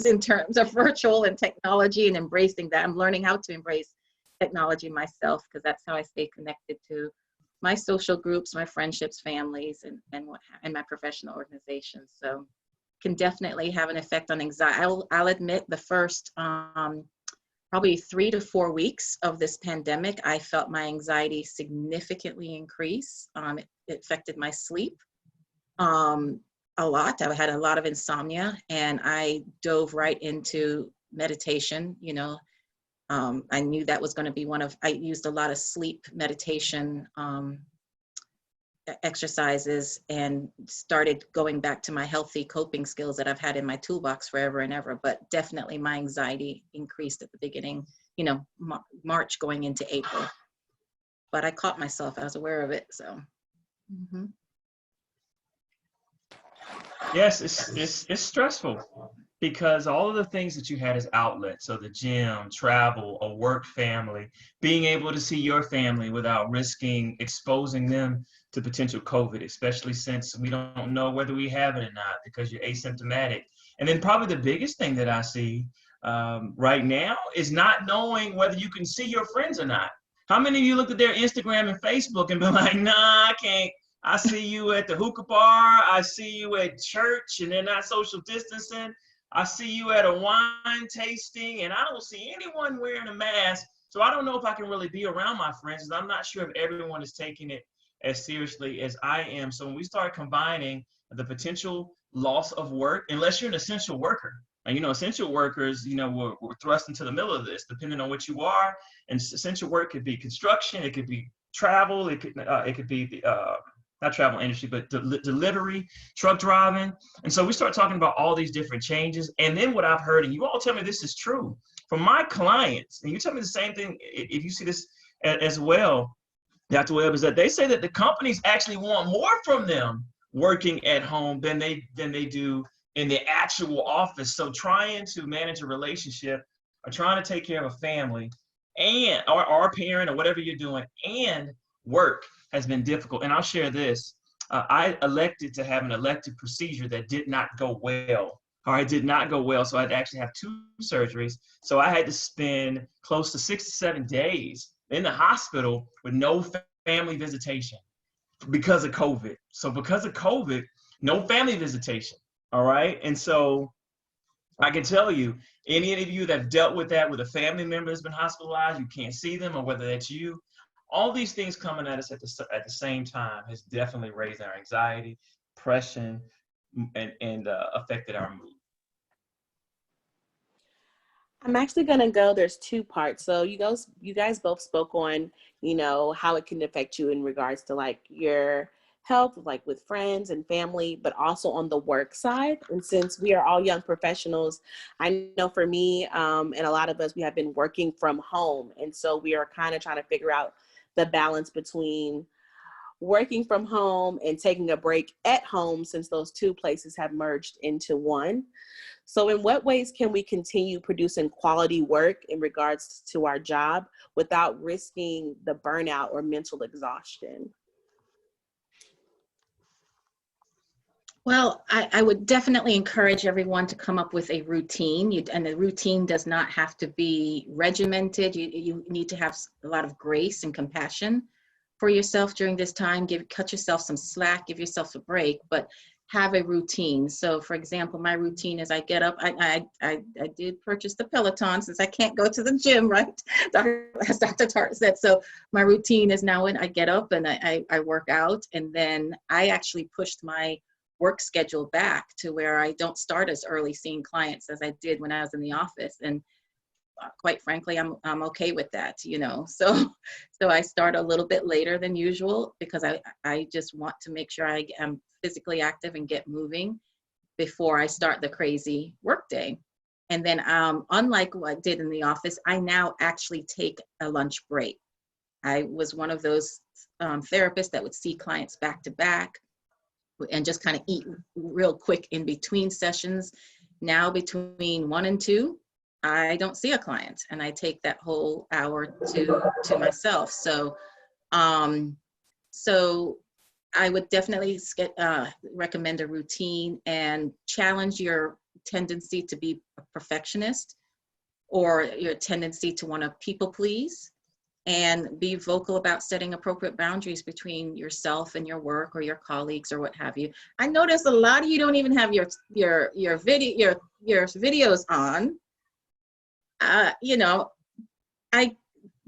in terms of virtual and technology and embracing that. I'm learning how to embrace technology myself because that's how I stay connected to my social groups, my friendships, families, and my professional organizations. So can definitely have an effect on anxiety. I'll admit the first probably 3 to 4 weeks of this pandemic, I felt my anxiety significantly increase. It affected my sleep a lot. I had a lot of insomnia, and I dove right into meditation. I knew that was going to be I used a lot of sleep meditation exercises and started going back to my healthy coping skills that I've had in my toolbox forever and ever. But definitely my anxiety increased at the beginning, March going into April. But I caught myself, I was aware of it, so. Mm-hmm. Yes, it's stressful because all of the things that you had as outlets, so the gym, travel, a work family, being able to see your family without risking exposing them to potential COVID, especially since we don't know whether we have it or not because you're asymptomatic. And then probably the biggest thing that I see right now is not knowing whether you can see your friends or not. How many of you looked at their Instagram and Facebook and been like, nah, I can't. I see you at the hookah bar. I see you at church and they're not social distancing. I see you at a wine tasting and I don't see anyone wearing a mask. So I don't know if I can really be around my friends. I'm not sure if everyone is taking it as seriously as I am. So when we start combining the potential loss of work, unless you're an essential worker, and essential workers, we're thrust into the middle of this, depending on what you are. And essential work could be construction, it could be travel, it could be not travel industry, but delivery, truck driving. And so we start talking about all these different changes. And then what I've heard, and you all tell me this is true, from my clients, and you tell me the same thing if you see this as well, Dr. Webb, is that they say that the companies actually want more from them working at home than they do in the actual office. So trying to manage a relationship or trying to take care of a family and or a parent or whatever you're doing and work has been difficult. And I'll share this. I elected to have an elective procedure that did not go well. All right, did not go well. So I'd actually have 2 surgeries. So I had to spend close to 6 to 7 days in the hospital with no family visitation because of COVID. So because of COVID, no family visitation. All right. And so I can tell you, any of you that have dealt with that with a family member that's been hospitalized, you can't see them, or whether that's you, all these things coming at us at the same time has definitely raised our anxiety, depression, and affected our mood. I'm actually gonna go. There's 2 parts. So you guys both spoke on, how it can affect you in regards to like your health, like with friends and family, but also on the work side. And since we are all young professionals, I know for me and a lot of us, we have been working from home, and so we are kind of trying to figure out the balance between working from home and taking a break at home, since those 2 places have merged into one. So in what ways can we continue producing quality work in regards to our job without risking the burnout or mental exhaustion? Well, I would definitely encourage everyone to come up with a routine. And the routine does not have to be regimented. You need to have a lot of grace and compassion for yourself during this time. Cut yourself some slack, give yourself a break, but have a routine. So for example, my routine is I get up, I did purchase the Peloton since I can't go to the gym, right? As Dr. Tartt said. So my routine is now when I get up and I work out, and then I actually pushed my work schedule back to where I don't start as early seeing clients as I did when I was in the office. And quite frankly, I'm okay with that, So I start a little bit later than usual because I just want to make sure I am physically active and get moving before I start the crazy work day. And then unlike what I did in the office, I now actually take a lunch break. I was one of those therapists that would see clients back to back and just kind of eat real quick in between sessions. Now between 1 and 2, I don't see a client, and I take that whole hour to myself. So, so I would definitely recommend a routine and challenge your tendency to be a perfectionist or your tendency to want to people please, and be vocal about setting appropriate boundaries between yourself and your work or your colleagues or what have you. I notice a lot of you don't even have your videos on. You know,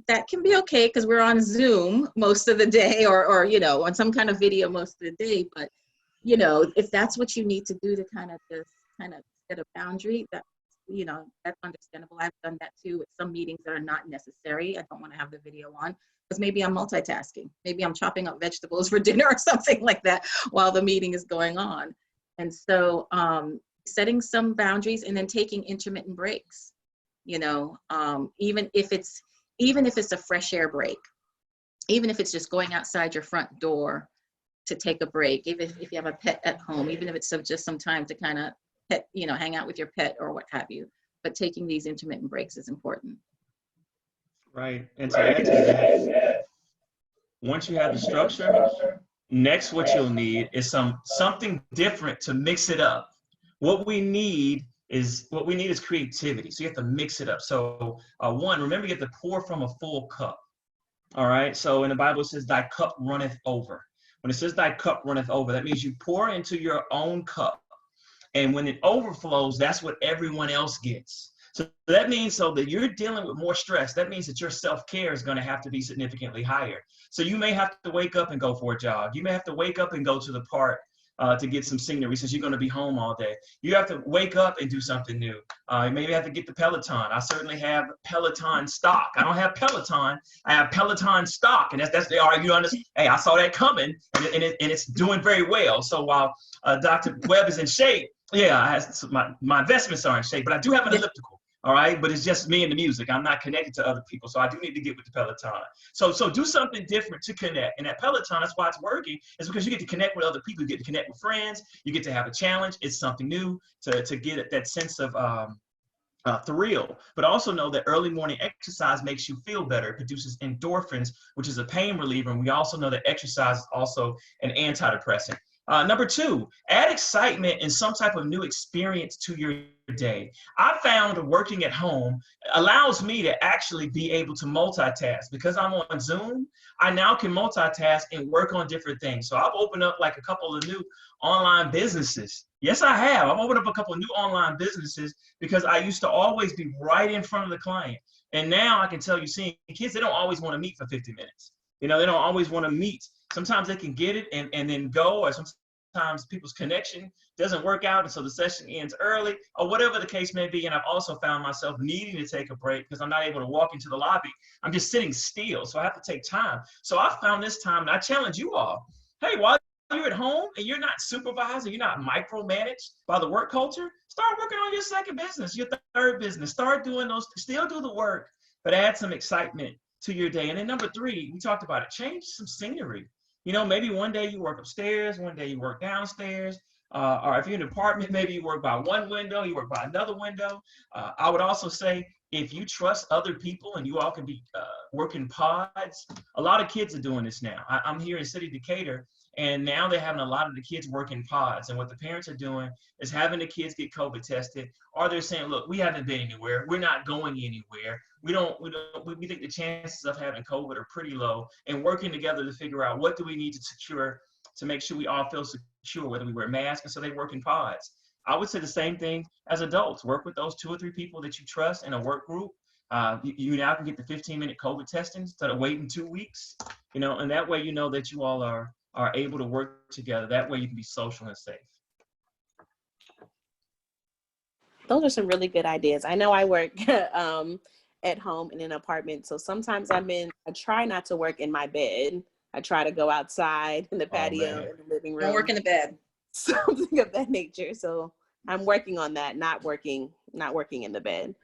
that can be okay because we're on Zoom most of the day, or you know, on some kind of video most of the day. But you know, if that's what you need to do to kind of set a boundary, that, you know, that's understandable. I've done that too with some meetings that are not necessary. I don't want to have the video on because maybe I'm multitasking. Maybe I'm chopping up vegetables for dinner or something like that while the meeting is going on. And so setting some boundaries and then taking intermittent breaks, you know, even if it's a fresh air break, even if it's just going outside your front door to take a break, even if you have a pet at home, even if it's just some time to kind of hang out with your pet or what have you. But taking these intermittent breaks is important. Right. And to add to that, once you have the structure, next what you'll need is something different to mix it up. What we need is creativity. So you have to mix it up. So one, remember, you have to pour from a full cup. All right. So in the Bible it says, "Thy cup runneth over." When it says "thy cup runneth over," that means you pour into your own cup. And when it overflows, that's what everyone else gets. So that means that you're dealing with more stress. That means that your self-care is going to have to be significantly higher. So you may have to wake up and go for a jog. You may have to wake up and go to the park to get some scenery since you're going to be home all day. You have to wake up and do something new. You maybe have to get the Peloton. I certainly have Peloton stock. I don't have Peloton. I have Peloton stock, and that's the argument on this. Hey, I saw that coming, and it's doing very well. So while Dr. Webb is in shape, yeah, my investments are in shape, but I do have an elliptical. All right, but it's just me and the music. I'm not connected to other people, so I do need to get with the Peloton. So do something different to connect. And that Peloton, that's why it's working, is because you get to connect with other people. You get to connect with friends. You get to have a challenge. It's something new to get that sense of thrill. But also know that early morning exercise makes you feel better. It produces endorphins, which is a pain reliever. And we also know that exercise is also an antidepressant. Number two, add excitement and some type of new experience to your day. I found working at home allows me to actually be able to multitask. Because I'm on Zoom, I now can multitask and work on different things. So I've opened up like a couple of new online businesses. Yes, I have. I've opened up a couple of new online businesses because I used to always be right in front of the client. And now I can tell you, seeing kids, they don't always want to meet for 50 minutes. You know, they don't always want to meet. Sometimes they can get it and then go, or sometimes people's connection doesn't work out, and so the session ends early, or whatever the case may be. And I've also found myself needing to take a break because I'm not able to walk into the lobby. I'm just sitting still, so I have to take time. So I found this time, and I challenge you all. Hey, while you're at home and you're not supervised, you're not micromanaged by the work culture, start working on your second business, your third business. Start doing those, still do the work, but add some excitement to your day. And then number three, we talked about it, change some scenery. You know, maybe one day you work upstairs, one day you work downstairs, or if you're in an apartment, maybe you work by one window, you work by another window. I would also say, if you trust other people and you all can be working pods, a lot of kids are doing this now. I'm here in City Decatur, and now they're having a lot of the kids working pods. And what the parents are doing is having the kids get COVID tested, or they're saying, look, we haven't been anywhere. We're not going anywhere. We think the chances of having COVID are pretty low, and working together to figure out what do we need to secure to make sure we all feel secure, whether we wear masks. And so they work in pods. I would say the same thing as adults. Work with those 2 or 3 people that you trust in a work group. You now can get the 15-minute COVID testing instead of waiting 2 weeks, you know, and that way you know that you all are able to work together. That way you can be social and safe. Those are some really good ideas. I know I work at home in an apartment, so sometimes I try not to work in my bed. I try to go outside in the patio, in the living room. Don't work in the bed. Something of that nature. So I'm working on that, not working in the bed.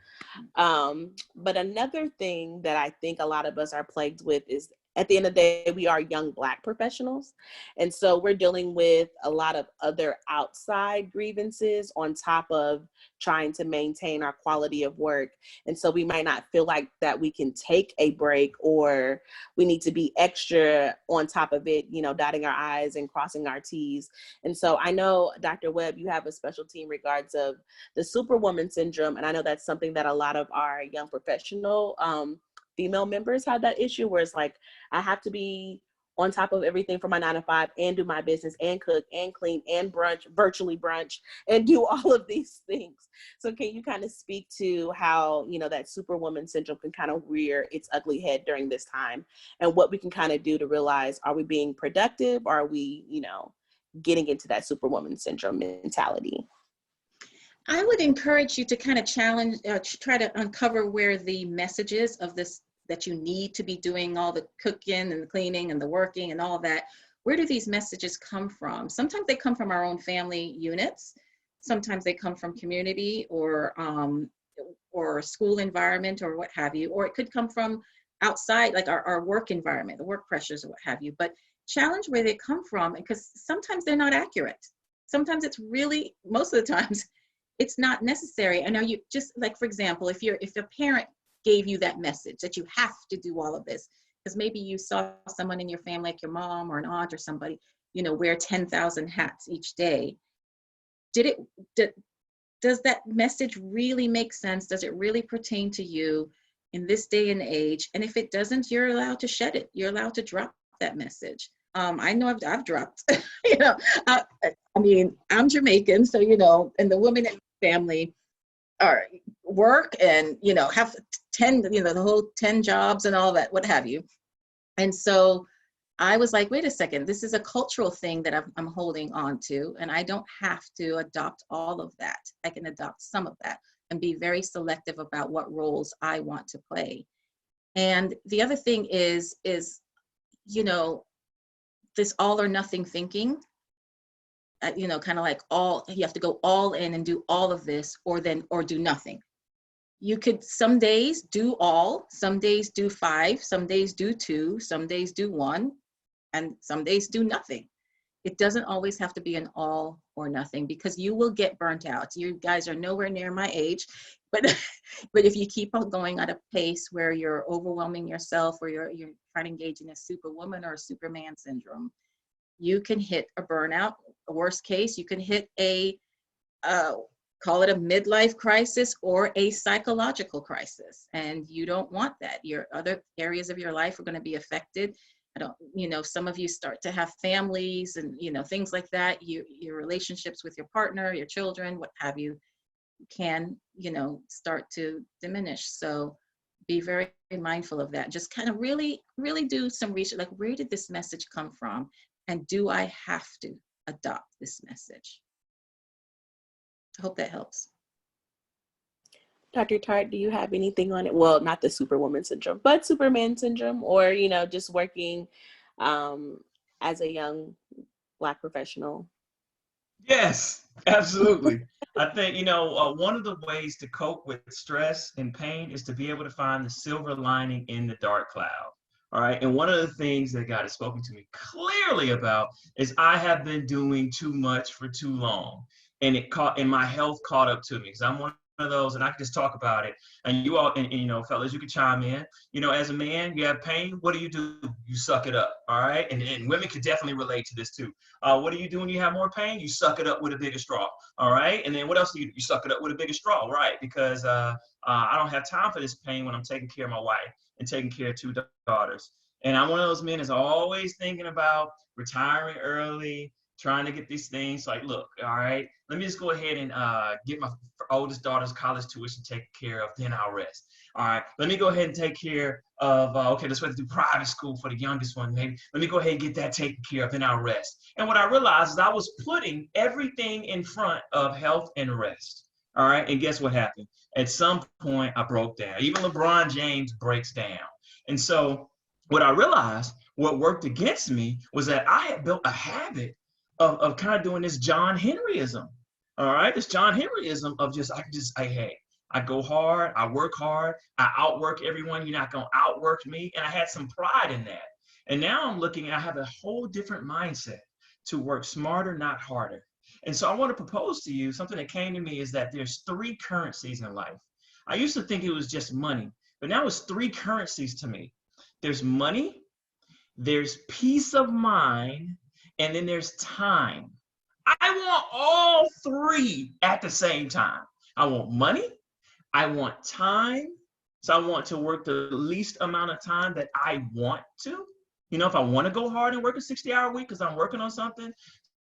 But another thing that I think a lot of us are plagued with is at the end of the day, we are young Black professionals. And so we're dealing with a lot of other outside grievances on top of trying to maintain our quality of work. And so we might not feel like that we can take a break, or we need to be extra on top of it, you know, dotting our I's and crossing our T's. And so I know, Dr. Webb, you have a specialty in regards of the Superwoman syndrome. And I know that's something that a lot of our young professional female members have that issue, where it's like, I have to be on top of everything for my 9 to 5 and do my business and cook and clean and brunch, virtually brunch, and do all of these things. So can you kind of speak to how, you know, that Superwoman syndrome can kind of rear its ugly head during this time, and what we can kind of do to realize, are we being productive, or are we, you know, getting into that Superwoman syndrome mentality? I would encourage you to kind of challenge, try to uncover where the messages of this, that you need to be doing all the cooking and the cleaning and the working and all that. Where do these messages come from? Sometimes they come from our own family units. Sometimes they come from community or school environment or what have you, or it could come from outside, like our work environment, the work pressures or what have you. But challenge where they come from, because sometimes they're not accurate. Sometimes it's really, most of the times, it's not necessary. I know you just, like, for example, if a parent gave you that message that you have to do all of this, because maybe you saw someone in your family, like your mom or an aunt or somebody, you know, wear 10,000 hats each day. Does that message really make sense? Does it really pertain to you in this day and age? And if it doesn't, you're allowed to shed it. You're allowed to drop that message. I know I've dropped, you know, I mean, I'm Jamaican, so, you know, and the women in the family are work and, you know, have 10, you know, the whole 10 jobs and all that, what have you. And so I was like, wait a second, this is a cultural thing that I'm holding on to, and I don't have to adopt all of that. I can adopt some of that and be very selective about what roles I want to play. And the other thing is, you know, this all or nothing thinking, you know, kind of like you have to go all in and do all of this, or do nothing. You could some days do all, some days do 5, some days do 2, some days do 1, and some days do nothing. It doesn't always have to be an all or nothing, because you will get burnt out. You guys are nowhere near my age, but if you keep on going at a pace where you're overwhelming yourself, or you're trying to engage in a Superwoman or a Superman syndrome, you can hit a burnout. Worst case, you can hit a call it a midlife crisis or a psychological crisis, and you don't want that. Your other areas of your life are going to be affected. You know, some of you start to have families and, you know, things like that. Your relationships with your partner, your children, what have you, can, you know, start to diminish. So be very mindful of that. Just kind of really, really do some research, like, where did this message come from? And do I have to adopt this message? I hope that helps. Dr. Tartt, do you have anything on it? Well, not the Superwoman syndrome, but Superman syndrome, or, you know, just working as a young Black professional? Yes, absolutely. I think, you know, one of the ways to cope with stress and pain is to be able to find the silver lining in the dark cloud. All right. And one of the things that God has spoken to me clearly about is I have been doing too much for too long. And my health caught up to me, because I'm one of those, and I can just talk about it. And you all, and you know, fellas, you can chime in. You know, as a man, you have pain. What do? You suck it up. All right. And women could definitely relate to this too. What do you do when you have more pain? You suck it up with a bigger straw. All right. And then what else do? You suck it up with a bigger straw. Right. Because I don't have time for this pain when I'm taking care of my wife and taking care of 2 daughters. And I'm one of those men that's always thinking about retiring early, trying to get these things. Like, look, all right, let me just go ahead and get my oldest daughter's college tuition taken care of, then I'll rest. All right, let me go ahead and take care of, okay, let's wait to do private school for the youngest one, maybe. Let me go ahead and get that taken care of, then I'll rest. And what I realized is I was putting everything in front of health and rest. All right, and guess what happened? At some point, I broke down. Even LeBron James breaks down. And so what I realized, what worked against me, was that I had built a habit of kind of doing this John Henryism. All right, this John Henryism of I go hard, I work hard, I outwork everyone. You're not gonna outwork me, and I had some pride in that. And now I have a whole different mindset to work smarter, not harder. And so I want to propose to you something that came to me is that there's 3 currencies in life. I used to think it was just money, but now it's 3 currencies to me. There's money, there's peace of mind, and then there's time. I want all 3 at the same time. I want money, I want time, so I want to work the least amount of time that I want to. You know, if I want to go hard and work a 60-hour week because I'm working on something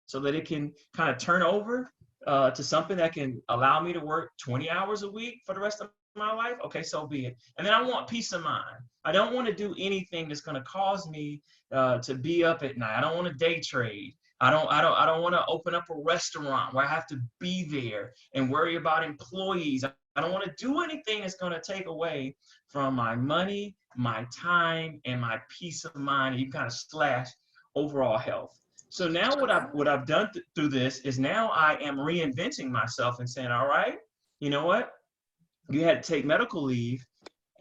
so that it can kind of turn over to something that can allow me to work 20 hours a week for the rest of my life, okay, so be it. And then I want peace of mind. I don't want to do anything that's going to cause me to be up at night. I don't want to day trade. I don't want to open up a restaurant where I have to be there and worry about employees. I don't want to do anything that's going to take away from my money, my time, and my peace of mind. You kind of slash overall health. So now what I've done through this is now I am reinventing myself and saying, all right, you know what? You had to take medical leave,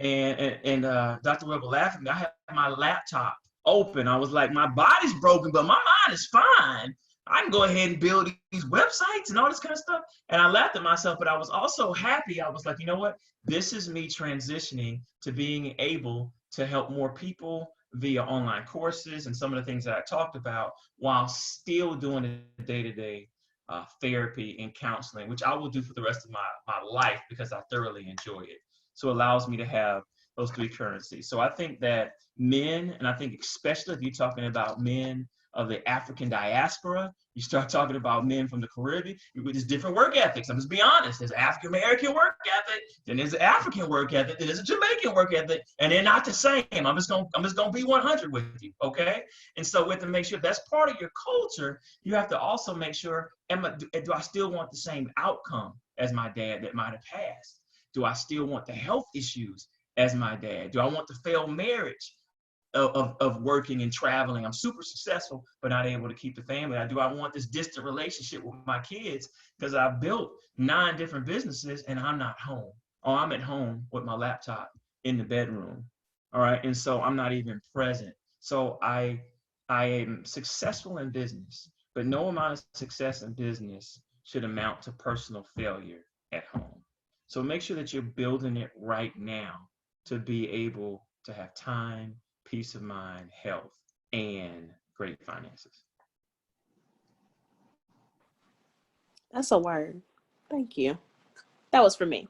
and Dr. Webb will laugh at me. I had my laptop open. I was like, my body's broken, but my mind is fine. I can go ahead and build these websites and all this kind of stuff. And I laughed at myself, but I was also happy. I was like, you know what? This is me transitioning to being able to help more people via online courses and some of the things that I talked about while still doing the day-to-day therapy and counseling, which I will do for the rest of my life because I thoroughly enjoy it. So it allows me to have those 3 currencies. So I think that men, and I think especially if you're talking about men of the African diaspora, you start talking about men from the Caribbean, there's different work ethics. I'm just be honest. There's African-American work ethic, then there's an African work ethic, then there's a Jamaican work ethic, and they're not the same. I'm just gonna be 100 with you, okay? And so we have to make sure that's part of your culture. You have to also make sure, do I still want the same outcome as my dad that might have passed? Do I still want the health issues as my dad? Do I want the failed marriage of working and traveling? I'm super successful, but not able to keep the family. Do I want this distant relationship with my kids because I built 9 different businesses and I'm not home? Or I'm at home with my laptop in the bedroom, all right? And so I'm not even present. So I am successful in business, but no amount of success in business should amount to personal failure at home. So make sure that you're building it right now to be able to have time, peace of mind, health, and great finances. That's a word. Thank you. That was for me.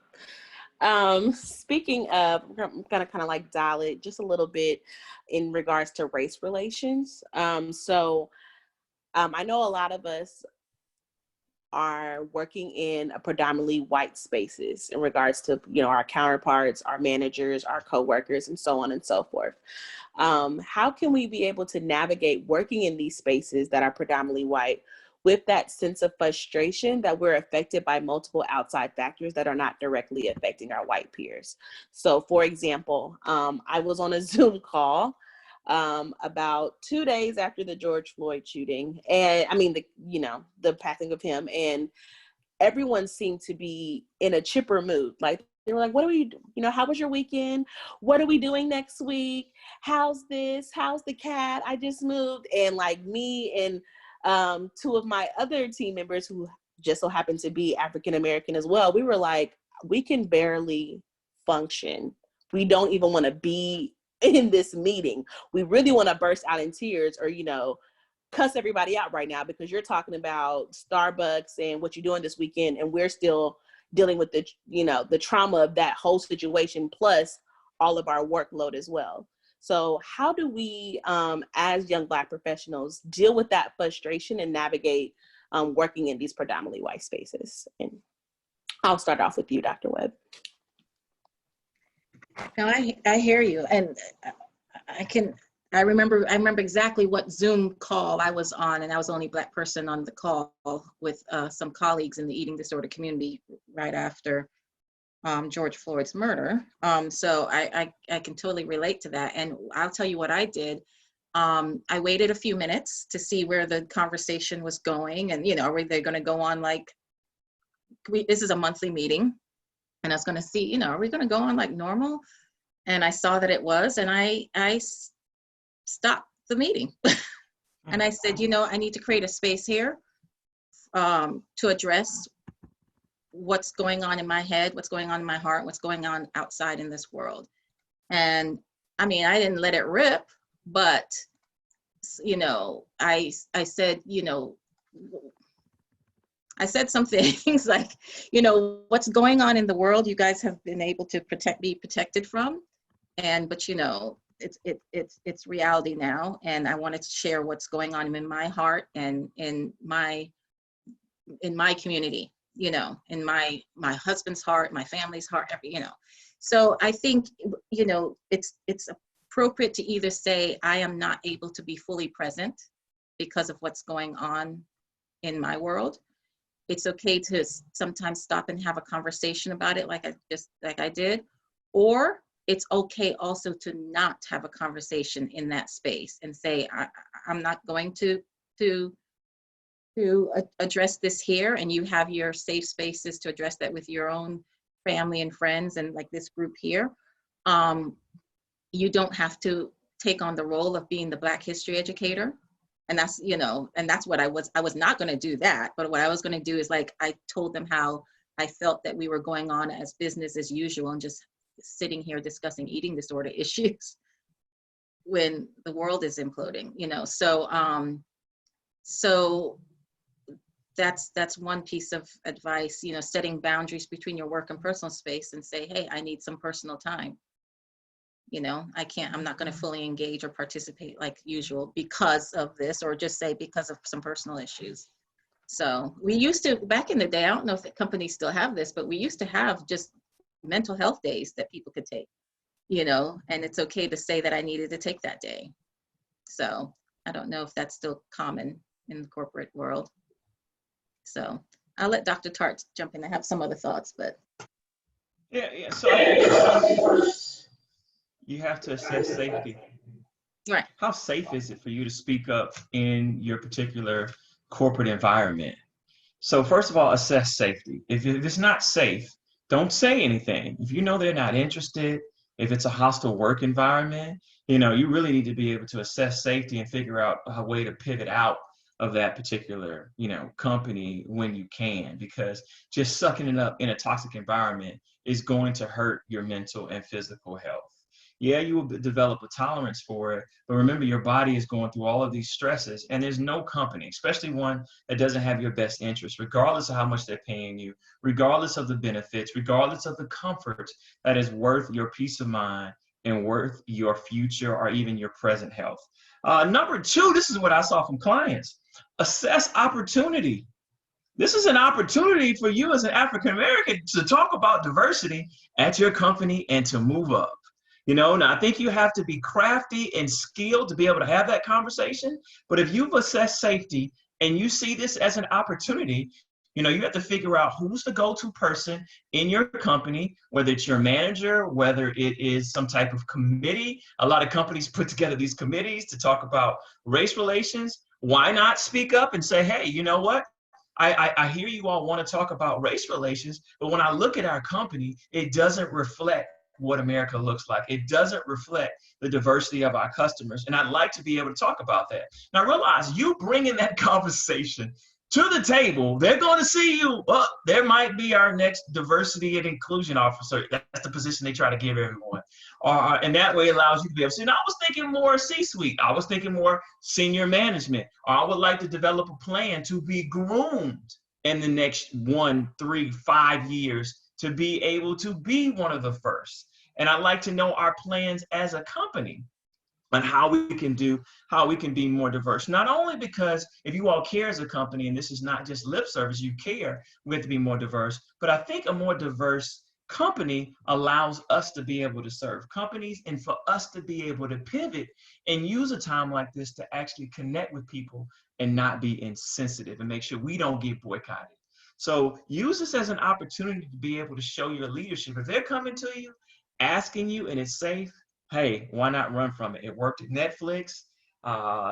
Speaking of, I'm gonna kind of like dial it just a little bit in regards to race relations. I know a lot of us are working in a predominantly white spaces in regards to, you know, our counterparts, our managers, our coworkers, and so on and so forth. How can we be able to navigate working in these spaces that are predominantly white with that sense of frustration that we're affected by multiple outside factors that are not directly affecting our white peers? So for example, I was on a Zoom call about 2 days after the George Floyd shooting, and I mean, the passing of him, and everyone seemed to be in a chipper mood. Like they were like, what are we, how was your weekend? What are we doing next week? How's this? How's the cat? I just moved. And like me and 2 of my other team members who just so happened to be African-American as well, we were like, we can barely function. We don't even want to be in this meeting. We really want to burst out in tears or, cuss everybody out right now because you're talking about Starbucks and what you're doing this weekend, and we're still dealing with the trauma of that whole situation plus all of our workload as well. So how do we, as young Black professionals, deal with that frustration and navigate working in these predominantly white spaces? And I'll start off with you, Dr. Webb. No, I hear you, and I remember exactly what Zoom call I was on, and I was the only Black person on the call with some colleagues in the eating disorder community right after George Floyd's murder. So I can totally relate to that, and I'll tell you what I did. I waited a few minutes to see where the conversation was going, and are they going to go on like this is a monthly meeting? And I was going to see, are we going to go on like normal? And I saw that it was, and I stopped the meeting. And I said, I need to create a space here to address what's going on in my head, what's going on in my heart, what's going on outside in this world. And I mean, I didn't let it rip, but, I said, I said some things like, what's going on in the world, you guys have been able to be protected from. But it's reality now. And I wanted to share what's going on in my heart and in my community, in my husband's heart, my family's heart, So I think, it's appropriate to either say, I am not able to be fully present because of what's going on in my world. It's okay to sometimes stop and have a conversation about it, like I did, or it's okay also to not have a conversation in that space and say, I'm not going to address this here, and you have your safe spaces to address that with your own family and friends and like this group here. You don't have to take on the role of being the Black history educator. And that's, and that's what I was not going to do that. But what I was going to do is, like, I told them how I felt that we were going on as business as usual and just sitting here discussing eating disorder issues when the world is imploding, so that's one piece of advice, setting boundaries between your work and personal space and say, hey, I need some personal time. I'm not going to fully engage or participate like usual because of this, or just say because of some personal issues. So we used to, back in the day, I don't know if the companies still have this, but we used to have just mental health days that people could take, and it's okay to say that I needed to take that day. So I don't know if that's still common in the corporate world. So I'll let Dr. Tartt jump in. I have some other thoughts, but. Yeah. So I think you have to assess safety. Right. How safe is it for you to speak up in your particular corporate environment? So first of all, assess safety. If it's not safe, don't say anything. If you know they're not interested, if it's a hostile work environment, you really need to be able to assess safety and figure out a way to pivot out of that particular, company when you can, because just sucking it up in a toxic environment is going to hurt your mental and physical health. Yeah, you will develop a tolerance for it, but remember, your body is going through all of these stresses, and there's no company, especially one that doesn't have your best interest, regardless of how much they're paying you, regardless of the benefits, regardless of the comforts, that is worth your peace of mind and worth your future or even your present health. Number two, this is what I saw from clients. Assess opportunity. This is an opportunity for you as an African American to talk about diversity at your company and to move up. Now I think you have to be crafty and skilled to be able to have that conversation. But if you've assessed safety and you see this as an opportunity, you have to figure out who's the go-to person in your company, whether it's your manager, whether it is some type of committee. A lot of companies put together these committees to talk about race relations. Why not speak up and say, hey, you know what? I hear you all want to talk about race relations, but when I look at our company, it doesn't reflect what America looks like. It doesn't reflect the diversity of our customers. And I'd like to be able to talk about that. Now realize, you bringing that conversation to the table, they're going to see you. Well, there might be our next diversity and inclusion officer. That's the position they try to give everyone. And that way allows you to be able to say, no, I was thinking more C-suite. I was thinking more senior management. Or I would like to develop a plan to be groomed in the next 1, 3, 5 years to be able to be one of the first. And I'd like to know our plans as a company on how we can be more diverse. Not only because if you all care as a company, and this is not just lip service, you care, we have to be more diverse, but I think a more diverse company allows us to be able to serve companies and for us to be able to pivot and use a time like this to actually connect with people and not be insensitive and make sure we don't get boycotted. So use this as an opportunity to be able to show your leadership. If they're coming to you, asking you, and it's safe, hey, why not run from it? It worked at Netflix.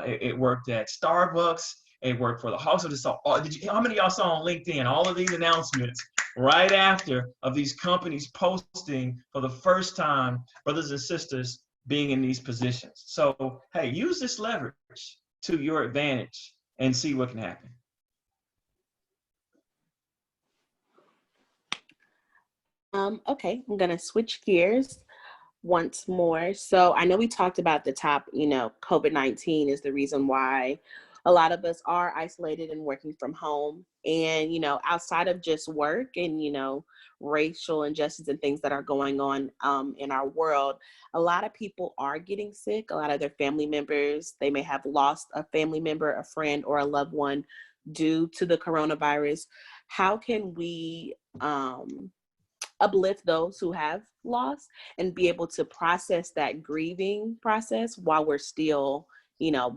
It worked at Starbucks. It worked for the hospital. So, how many of y'all saw on LinkedIn all of these announcements right after of these companies posting for the first time, brothers and sisters, being in these positions. So, hey, use this leverage to your advantage and see what can happen. Okay, I'm gonna switch gears once more. So I know we talked about the top, COVID-19 is the reason why a lot of us are isolated and working from home. And, outside of just work and, racial injustice and things that are going on in our world, a lot of people are getting sick. A lot of their family members, they may have lost a family member, a friend, or a loved one due to the coronavirus. How can we uplift those who have lost and be able to process that grieving process while we're still,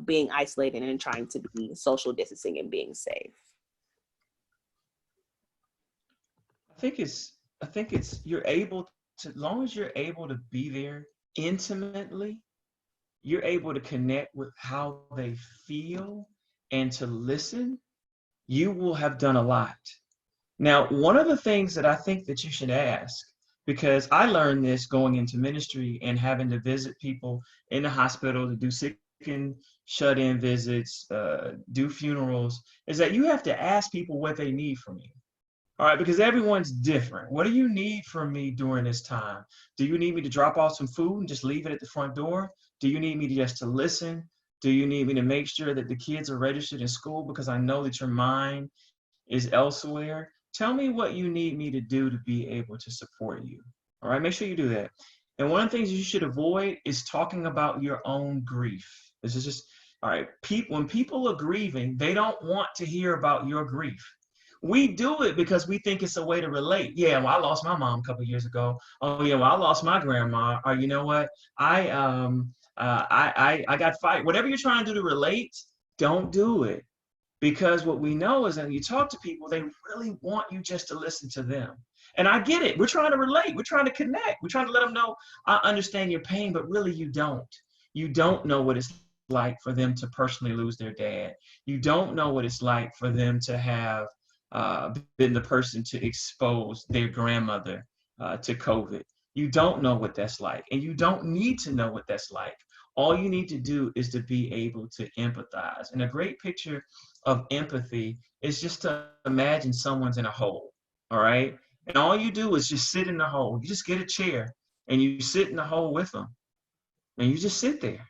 being isolated and trying to be social distancing and being safe? I think it's you're able to, as long as you're able to be there intimately, you're able to connect with how they feel and to listen, you will have done a lot. Now, one of the things that I think that you should ask, because I learned this going into ministry and having to visit people in the hospital to do sick and shut-in visits, do funerals, is that you have to ask people what they need from you. All right, because everyone's different. What do you need from me during this time? Do you need me to drop off some food and just leave it at the front door? Do you need me just to listen? Do you need me to make sure that the kids are registered in school because I know that your mind is elsewhere? Tell me what you need me to do to be able to support you. All right, make sure you do that. And one of the things you should avoid is talking about your own grief. This is just, all right, when people are grieving, they don't want to hear about your grief. We do it because we think it's a way to relate. Yeah, well, I lost my mom a couple of years ago. Oh yeah, well, I lost my grandma. Or you know what? I got fired. Whatever you're trying to do to relate, don't do it. Because what we know is that when you talk to people, they really want you just to listen to them. And I get it. We're trying to relate. We're trying to connect. We're trying to let them know, I understand your pain, but really you don't. You don't know what it's like for them to personally lose their dad. You don't know what it's like for them to have been the person to expose their grandmother to COVID. You don't know what that's like, and you don't need to know what that's like. All you need to do is to be able to empathize. And a great picture of empathy is just to imagine someone's in a hole, all right? And all you do is just sit in the hole. You just get a chair and you sit in the hole with them. And you just sit there.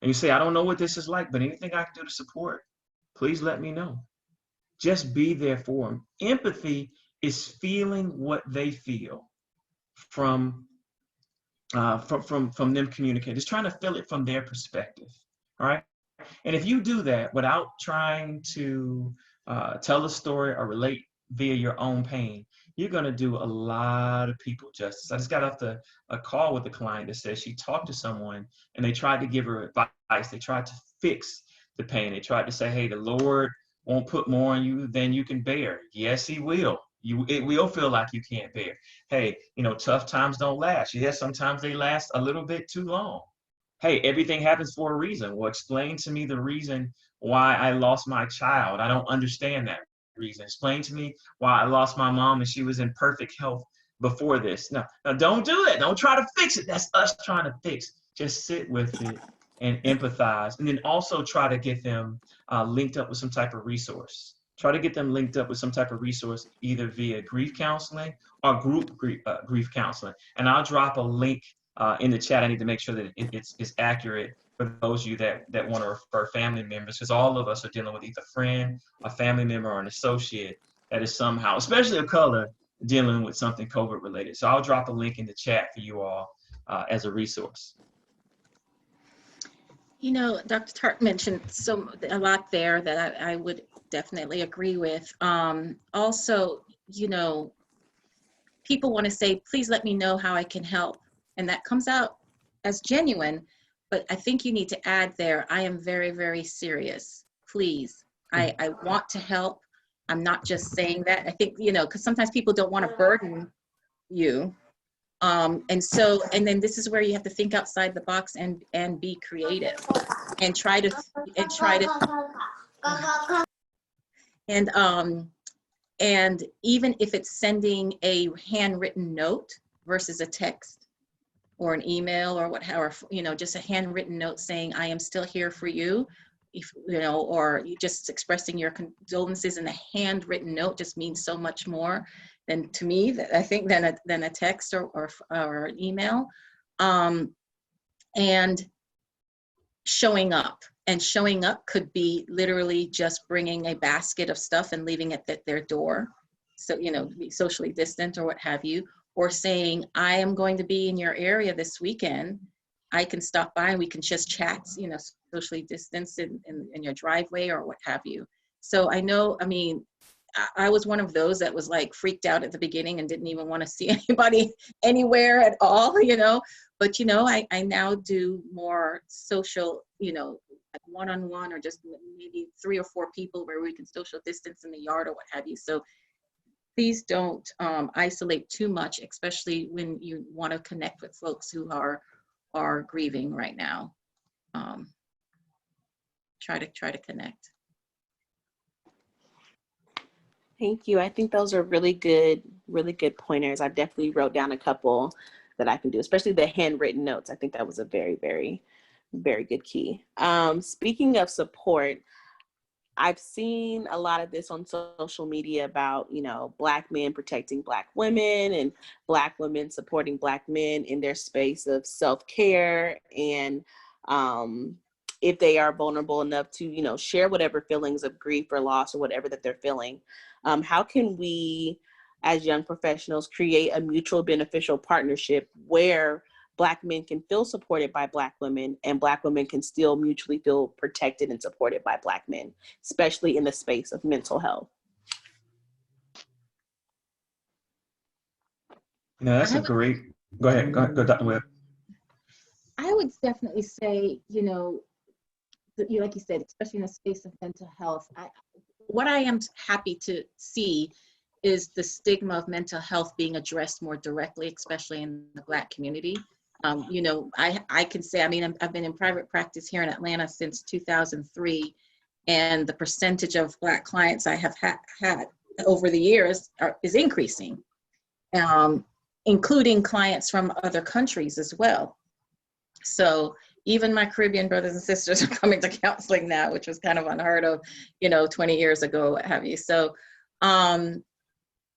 And you say, I don't know what this is like, but anything I can do to support, please let me know. Just be there for them. Empathy is feeling what they feel from them communicating. Just trying to feel it from their perspective. All right. And if you do that without trying to tell a story or relate via your own pain, you're going to do a lot of people justice. I just got off a call with a client that says she talked to someone and they tried to give her advice. They tried to fix the pain. They tried to say, hey, the Lord won't put more on you than you can bear. Yes, he will. It will feel like you can't bear. Hey, tough times don't last. Yes, sometimes they last a little bit too long. Hey, everything happens for a reason. Well, explain to me the reason why I lost my child. I don't understand that reason. Explain to me why I lost my mom and she was in perfect health before this. No, don't do that. Don't try to fix it. That's us trying to fix. Just sit with it and empathize. And then also try to get them linked up with some type of resource. Try to get them linked up with some type of resource, either via grief counseling or group grief counseling. And I'll drop a link in the chat. I need to make sure that it's accurate for those of you that want to refer family members, because all of us are dealing with either a friend, a family member, or an associate that is somehow, especially of color, dealing with something COVID related. So I'll drop a link in the chat for you all as a resource. Dr. Tartt mentioned a lot there that I would definitely agree with. Also, people want to say, please let me know how I can help. And that comes out as genuine, but I think you need to add there, I am very, very serious. Please, I want to help. I'm not just saying that. I think, because sometimes people don't want to burden you. And then this is where you have to think outside the box and be creative and try to even if it's sending a handwritten note versus a text, or an email or or, you know, just a handwritten note saying, I am still here for you. If, you know, or you just expressing your condolences in a handwritten note just means so much more than, to me, that I think, than a text or an email. And showing up. And showing up could be literally just bringing a basket of stuff and leaving it at their door. So, you know, be socially distant or what have you, or saying, I am going to be in your area this weekend. I can stop by and we can just chat, you know, socially distanced in your driveway or what have you. So I know, I mean, I was one of those that was like freaked out at the beginning and didn't even want to see anybody anywhere at all, you know. But, you know, I now do more social, you know, like one-on-one or just maybe 3 or 4 people where we can social distance in the yard or what have you. So please don't isolate too much, especially when you want to connect with folks who are grieving right now. Try to connect. Thank you. I think those are really good pointers. I definitely wrote down a couple that I can do, especially the handwritten notes. I think that was a very, very, very good key. Speaking of support, I've seen a lot of this on social media about, you know, Black men protecting Black women and Black women supporting Black men in their space of self-care. And if they are vulnerable enough to, you know, share whatever feelings of grief or loss or whatever that they're feeling, how can we, as young professionals, create a mutual beneficial partnership where Black men can feel supported by Black women and Black women can still mutually feel protected and supported by Black men, especially in the space of mental health? No, that's a great, go ahead, Dr. Webb. I would definitely say, you know, like you said, especially in the space of mental health, what I am happy to see is the stigma of mental health being addressed more directly, especially in the Black community. You know, I can say, I mean, I've been in private practice here in Atlanta since 2003, and the percentage of Black clients I have had over the years is increasing, including clients from other countries as well. So even my Caribbean brothers and sisters are coming to counseling now, which was kind of unheard of, you know, 20 years ago, what have you. So,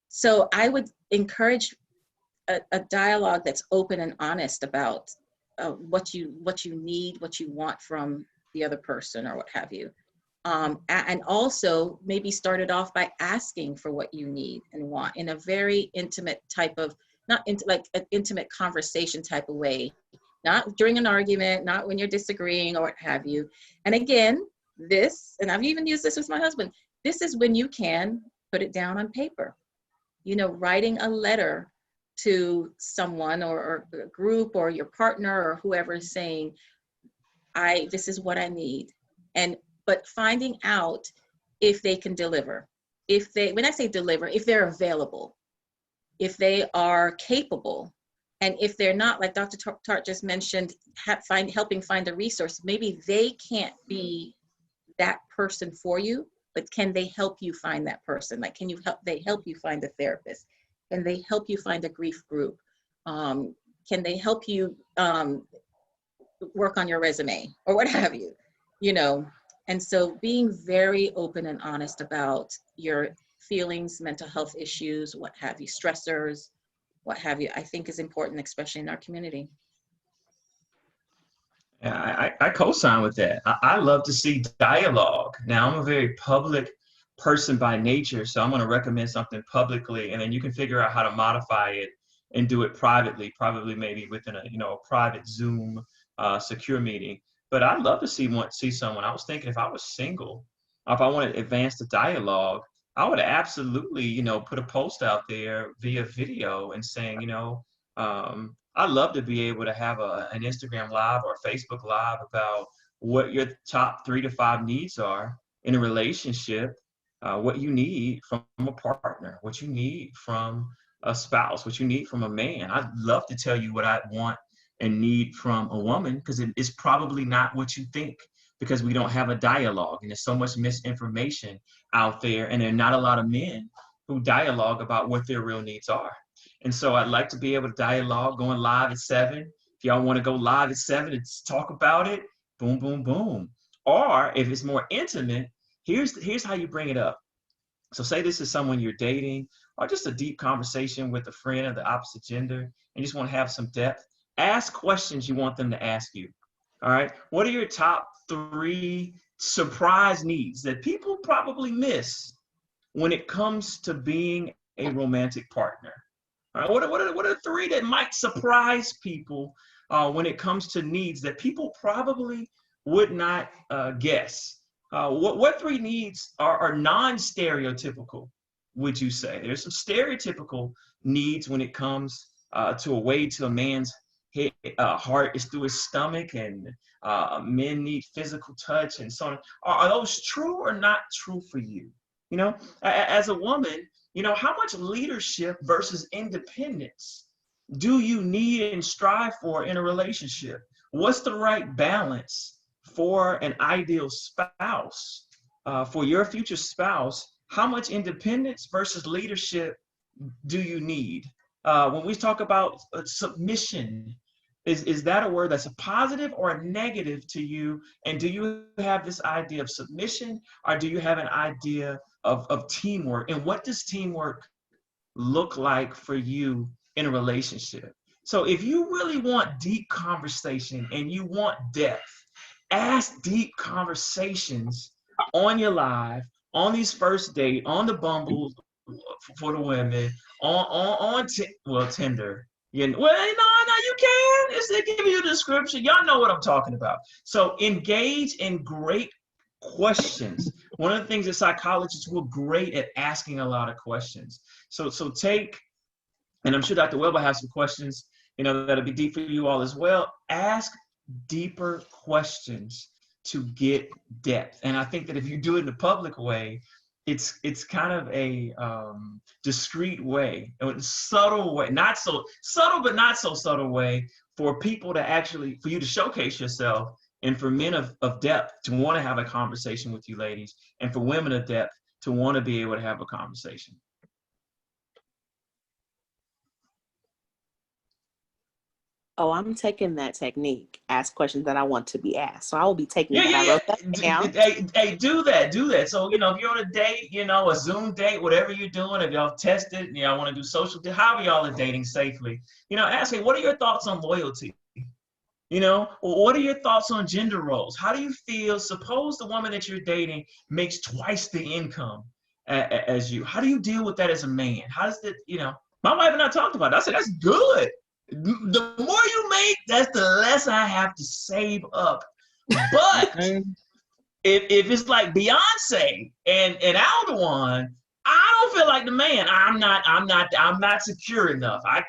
so I would encourage a dialogue that's open and honest about what you need, what you want from the other person or what have you. And also maybe start it off by asking for what you need and want in a very intimate type of, like an intimate conversation type of way. Not during an argument, not when you're disagreeing or what have you. And again, and I've even used this with my husband, this is when you can put it down on paper. You know, writing a letter to someone or a group or your partner or whoever is saying, this is what I need. But finding out if they can deliver. When I say deliver, if they're available, if they are capable. And if they're not, like Dr. Tartt just mentioned, helping find a resource, maybe they can't be that person for you, but can they help you find that person? Like, they help you find a therapist? Can they help you find a grief group? Can they help you work on your resume or what have you? You know, and so being very open and honest about your feelings, mental health issues, what have you, stressors, what have you, I think is important, especially in our community. Yeah, I co-sign with that. I love to see dialogue. Now, I'm a very public person by nature, so I'm going to recommend something publicly, and then you can figure out how to modify it and do it privately, probably maybe within a private Zoom secure meeting. But I'd love to see someone. I was thinking if I was single, if I wanted to advance the dialogue, I would absolutely, put a post out there via video and saying, I'd love to be able to have an Instagram Live or a Facebook Live about what your top 3 to 5 needs are in a relationship, what you need from a partner, what you need from a spouse, what you need from a man. I'd love to tell you what I want and need from a woman, because it's probably not what you think, because we don't have a dialogue, and there's so much misinformation out there, and there are not a lot of men who dialogue about what their real needs are. And so I'd like to be able to dialogue, going live at 7, If y'all want to go live at 7 and talk about it, boom, boom, boom. Or if it's more intimate, here's how you bring it up. So say this is someone you're dating, or just a deep conversation with a friend of the opposite gender, and you just want to have some depth. Ask questions you want them to ask you. All right. What are your top 3 surprise needs that people probably miss when it comes to being a romantic partner? All right. What are 3 that might surprise people when it comes to needs that people probably would not guess? What 3 needs are non-stereotypical, would you say? There's some stereotypical needs when it comes to a way to a man's heart is through his stomach, and men need physical touch and so on. Are those true or not true for you? You know, as a woman, you know, how much leadership versus independence do you need and strive for in a relationship? What's the right balance for an ideal spouse, for your future spouse? How much independence versus leadership do you need? When we talk about submission, is that a word that's a positive or a negative to you? And do you have this idea of submission, or do you have an idea of teamwork? And what does teamwork look like for you in a relationship? So if you really want deep conversation and you want depth, ask deep conversations on your live, on these first date, on the Bumbles for the women, on Tinder. Well, no, you can. They give you a description. Y'all know what I'm talking about. So engage in great questions. One of the things that psychologists were great at asking a lot of questions. So take, and I'm sure Dr. Webb will have some questions, you know, that'll be deep for you all as well. Ask deeper questions to get depth. And I think that if you do it in a public way, it's kind of a discreet way, a subtle way, not so subtle, but not so subtle way for people to actually, for you to showcase yourself, and for men of depth to want to have a conversation with you ladies, and for women of depth to want to be able to have a conversation. Oh, I'm taking that technique. Ask questions that I want to be asked. So I will be taking that. Yeah. I wrote that down. Hey, do that. So, you know, if you're on a date, you know, a Zoom date, whatever you're doing, if y'all tested, you know, want to do social, however y'all are dating safely, you know, ask me, what are your thoughts on loyalty? You know, what are your thoughts on gender roles? How do you feel? Suppose the woman that you're dating makes twice the income as you. How do you deal with that as a man? How does that, you know, my wife and I talked about it. I said, that's good. The more you make, that's the less I have to save up. But if it's like Beyonce and Alduan, I don't feel like the man. I'm not secure enough. I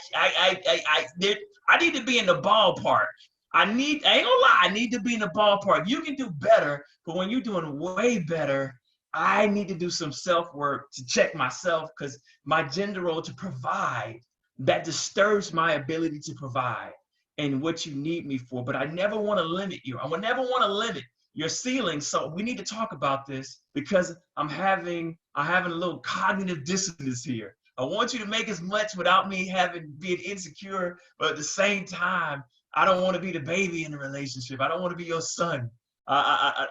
need to be in the ballpark. I ain't gonna lie, I need to be in the ballpark. You can do better, but when you're doing way better, I need to do some self-work to check myself, because my gender role to provide, that disturbs my ability to provide and what you need me for. But I never want to limit you. I would never want to limit your ceiling. So we need to talk about this, because I'm having a little cognitive dissonance here. I want you to make as much without me being insecure, but at the same time, I don't want to be the baby in the relationship. I don't want to be your son. I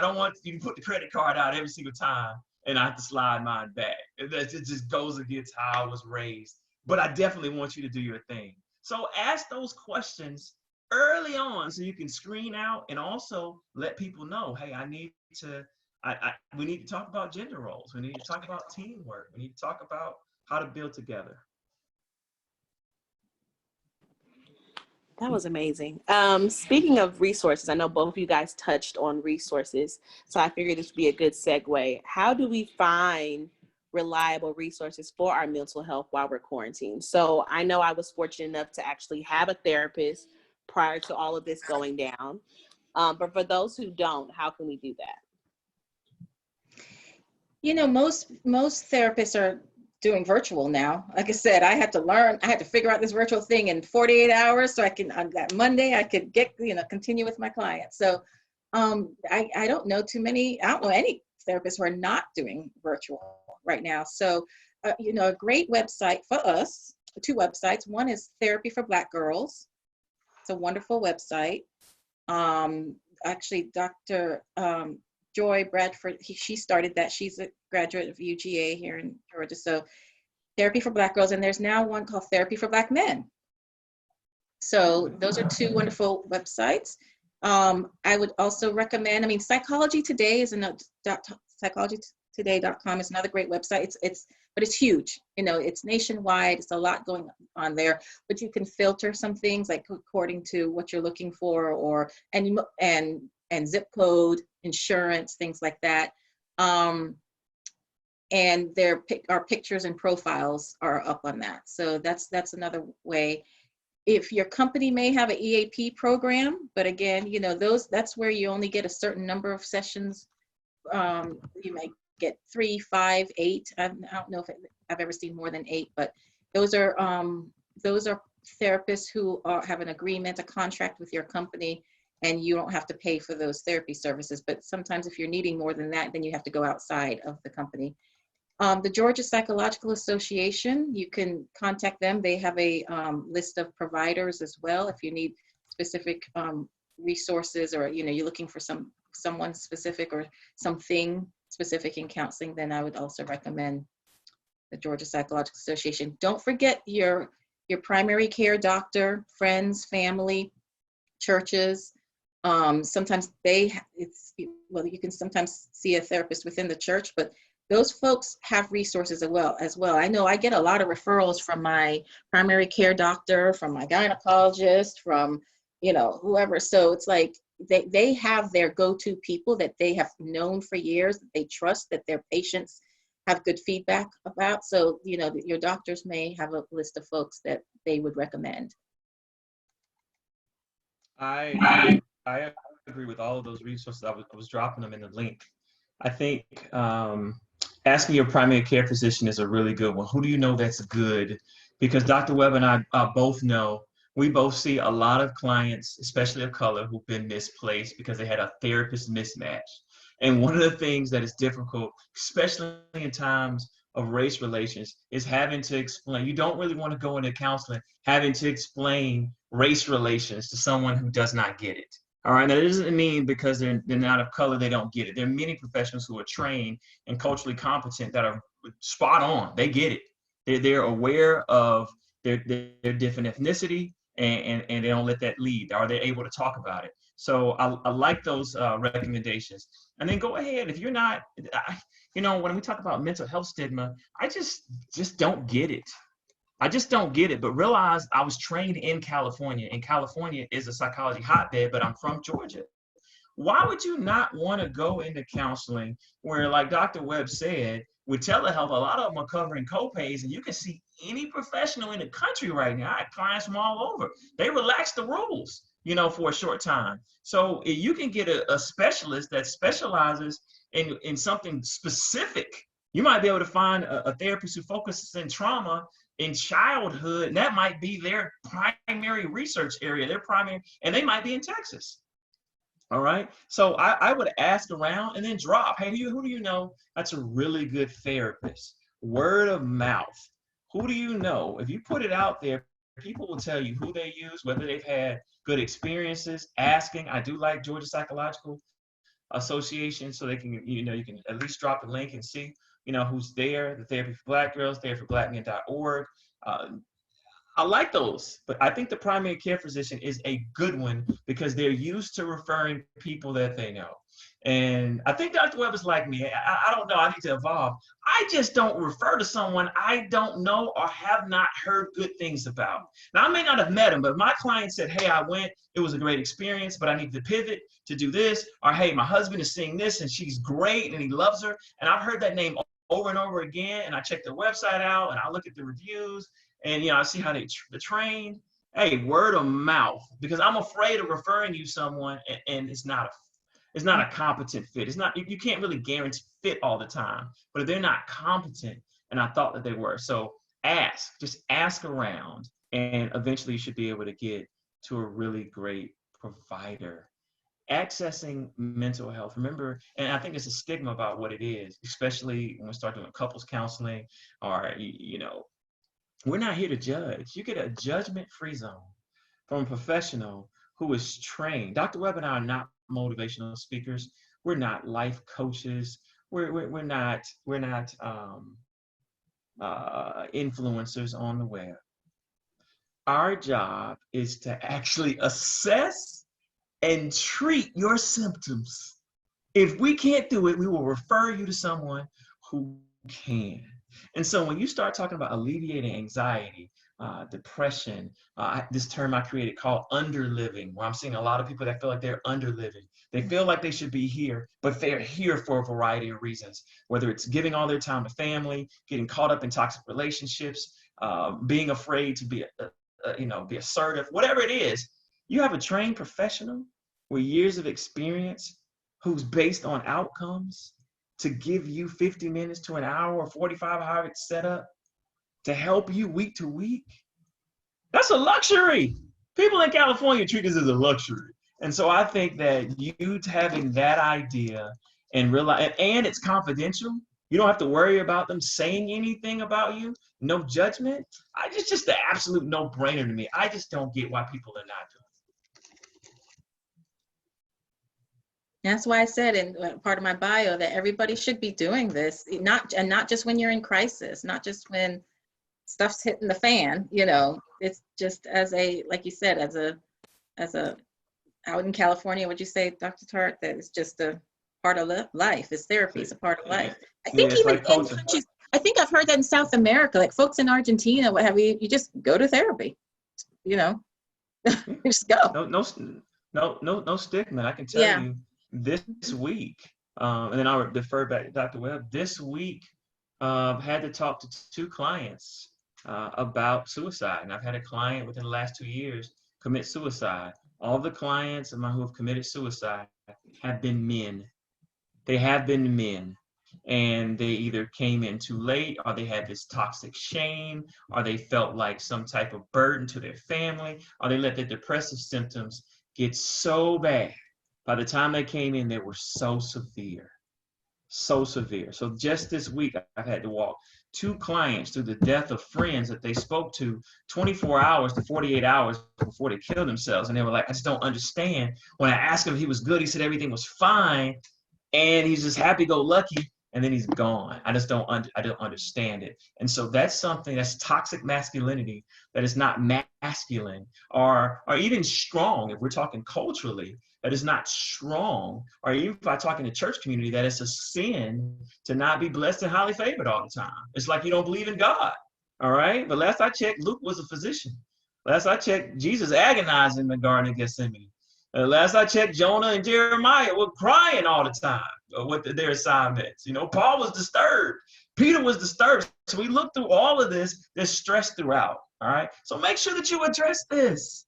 don't want you to put the credit card out every single time and I have to slide mine back. It just goes against how I was raised. But I definitely want you to do your thing. So ask those questions early on so you can screen out, and also let people know, hey, we need to talk about gender roles. We need to talk about teamwork. We need to talk about how to build together. That was amazing. Speaking of resources, I know both of you guys touched on resources, so I figured this would be a good segue. How do we find reliable resources for our mental health while we're quarantined? So I know I was fortunate enough to actually have a therapist prior to all of this going down. But for those who don't, how can we do that? You know, most therapists are doing virtual now. Like I said, I had to figure out this virtual thing in 48 hours so I can, on that Monday, I could get, continue with my clients. So I don't know any therapists who are not doing virtual right now. So, a great website for us, 2 websites. One is Therapy for Black Girls, a wonderful website. Actually, Dr. Joy Bradford, she started that. She's a graduate of UGA here in Georgia. So Therapy for Black Girls, and there's now one called Therapy for Black Men. So those are two wonderful websites. I would also recommend, I mean, Psychology Today is psychologytoday.com is another great website. But it's huge. You know, it's nationwide. It's a lot going on there. But you can filter some things like according to what you're looking for, or and zip code, insurance, things like that. And our pictures and profiles are up on that. So that's another way. If your company may have an EAP program, but again, you know, that's where you only get a certain number of sessions. You may get 3, 5, 8. I don't know if I've ever seen more than 8, but those are therapists who have an agreement, a contract with your company, and you don't have to pay for those therapy services. But sometimes if you're needing more than that, then you have to go outside of the company. The Georgia Psychological Association, you can contact them. They have a list of providers as well. If you need specific resources, or you know, you're looking for someone specific or something specific in counseling, then I would also recommend the Georgia Psychological Association. Don't forget your primary care doctor, friends, family, churches. Sometimes you can sometimes see a therapist within the church, but those folks have resources as well. I know I get a lot of referrals from my primary care doctor, from my gynecologist, from, you know, whoever. So it's like they have their go-to people that they have known for years, that they trust, that their patients have good feedback about. So, you know, your doctors may have a list of folks that they would recommend. I agree with all of those resources. I was dropping them in the link. I think asking your primary care physician is a really good one. Who do you know that's good? Because Dr. Webb and I both know, we both see a lot of clients, especially of color, who've been misplaced because they had a therapist mismatch. And one of the things that is difficult, especially in times of race relations, is having to explain. You don't really want to go into counseling having to explain race relations to someone who does not get it. All right, now that doesn't mean because they're not of color, they don't get it. There are many professionals who are trained and culturally competent that are spot on. They get it. They're aware of their different ethnicity, and they don't let that lead, or they're able to talk about it. So I like those recommendations. And then go ahead, if you're not, you know, when we talk about mental health stigma, I just don't get it. I just don't get it. But realize I was trained in California, and California is a psychology hotbed, but I'm from Georgia. Why would you not want to go into counseling where, like Dr. Webb said, with telehealth, a lot of them are covering copays, and you can see any professional in the country right now. I have clients from all over. They relaxed the rules, you know, for a short time. So if you can get a specialist that specializes in something specific, you might be able to find a therapist who focuses in trauma in childhood, and that might be their primary research area, and they might be in Texas. All right. So I would ask around and then drop, hey, who do you know that's a really good therapist? Word of mouth. Who do you know? If you put it out there, people will tell you who they use, whether they've had good experiences. Asking, I do like Georgia Psychological Association, so they can, you know, you can at least drop the link and see, you know, who's there. The Therapy for Black Girls, therapyforblackmen.org. I like those, but I think the primary care physician is a good one because they're used to referring people that they know. And I think Dr. Webb is like me. I don't know. I need to evolve. I just don't refer to someone I don't know or have not heard good things about. Now, I may not have met him, but my client said, hey, I went. It was a great experience, but I need to pivot to do this. Or, hey, my husband is seeing this, and she's great, and he loves her. And I've heard that name over and over again, and I check their website out, and I look at the reviews, and, you know, I see how they're trained. Hey, word of mouth, because I'm afraid of referring you someone, and it's not a competent fit. It's not, you can't really guarantee fit all the time, but if they're not competent, and I thought that they were. So just ask around, and eventually you should be able to get to a really great provider. Accessing mental health, remember, and I think there's a stigma about what it is, especially when we start doing couples counseling, or, you know, we're not here to judge. You get a judgment-free zone. from a professional who is trained. Dr. Webb and I are not motivational speakers. We're not life coaches. We're not influencers on the web. Our job is to actually assess and treat your symptoms. If we can't do it, we will refer you to someone who can. And so when you start talking about alleviating anxiety, depression, this term I created called underliving, where I'm seeing a lot of people that feel like they're underliving. They feel like they should be here, but they're here for a variety of reasons, whether it's giving all their time to family, getting caught up in toxic relationships, being afraid to be be assertive, whatever it is. You have a trained professional with years of experience who's based on outcomes to give you 50 minutes to an hour or 45, however it's set up, to help you week to week. That's a luxury. People in California treat this as a luxury. And so I think that you having that idea and realize, and it's confidential, you don't have to worry about them saying anything about you, no judgment. It's just the absolute no-brainer to me. I just don't get why people are not doing it. That's why I said in part of my bio that everybody should be doing this, not just when you're in crisis, not just when stuff's hitting the fan, it's just as a, like you said, as a out in California, would you say, Dr. Tartt, that it's just a part of life. It's therapy. It's a part of life. I think even in countries, I think I've heard that in South America, like folks in Argentina, what have you, you just go to therapy, just go. No stigma. I can tell you this week, and then I'll defer back to Dr. Webb. This week, had to talk to 2 clients about suicide. And I've had a client within the last 2 years commit suicide. All the clients of mine who have committed suicide have been men. They have been men. And they either came in too late, or they had this toxic shame, or they felt like some type of burden to their family, or they let their depressive symptoms get so bad. By the time they came in, they were so severe. So severe. So just this week, I've had to walk 2 clients through the death of friends that they spoke to 24 hours to 48 hours before they killed themselves. And they were like, I just don't understand. When I asked him if he was good, he said everything was fine. And he's just happy-go-lucky. And then he's gone. I don't understand it. And so that's something that's toxic masculinity that is not masculine or even strong. If we're talking culturally, that is not strong. Or even if I talk in the church community, that it's a sin to not be blessed and highly favored all the time. It's like you don't believe in God. All right. But last I checked, Luke was a physician. Last I checked, Jesus agonized in the Garden of Gethsemane. Last I checked, Jonah and Jeremiah were crying all the time with their assignments. Paul was disturbed. Peter was disturbed. So we look through all of this. There's stress throughout. All right. So make sure that you address this.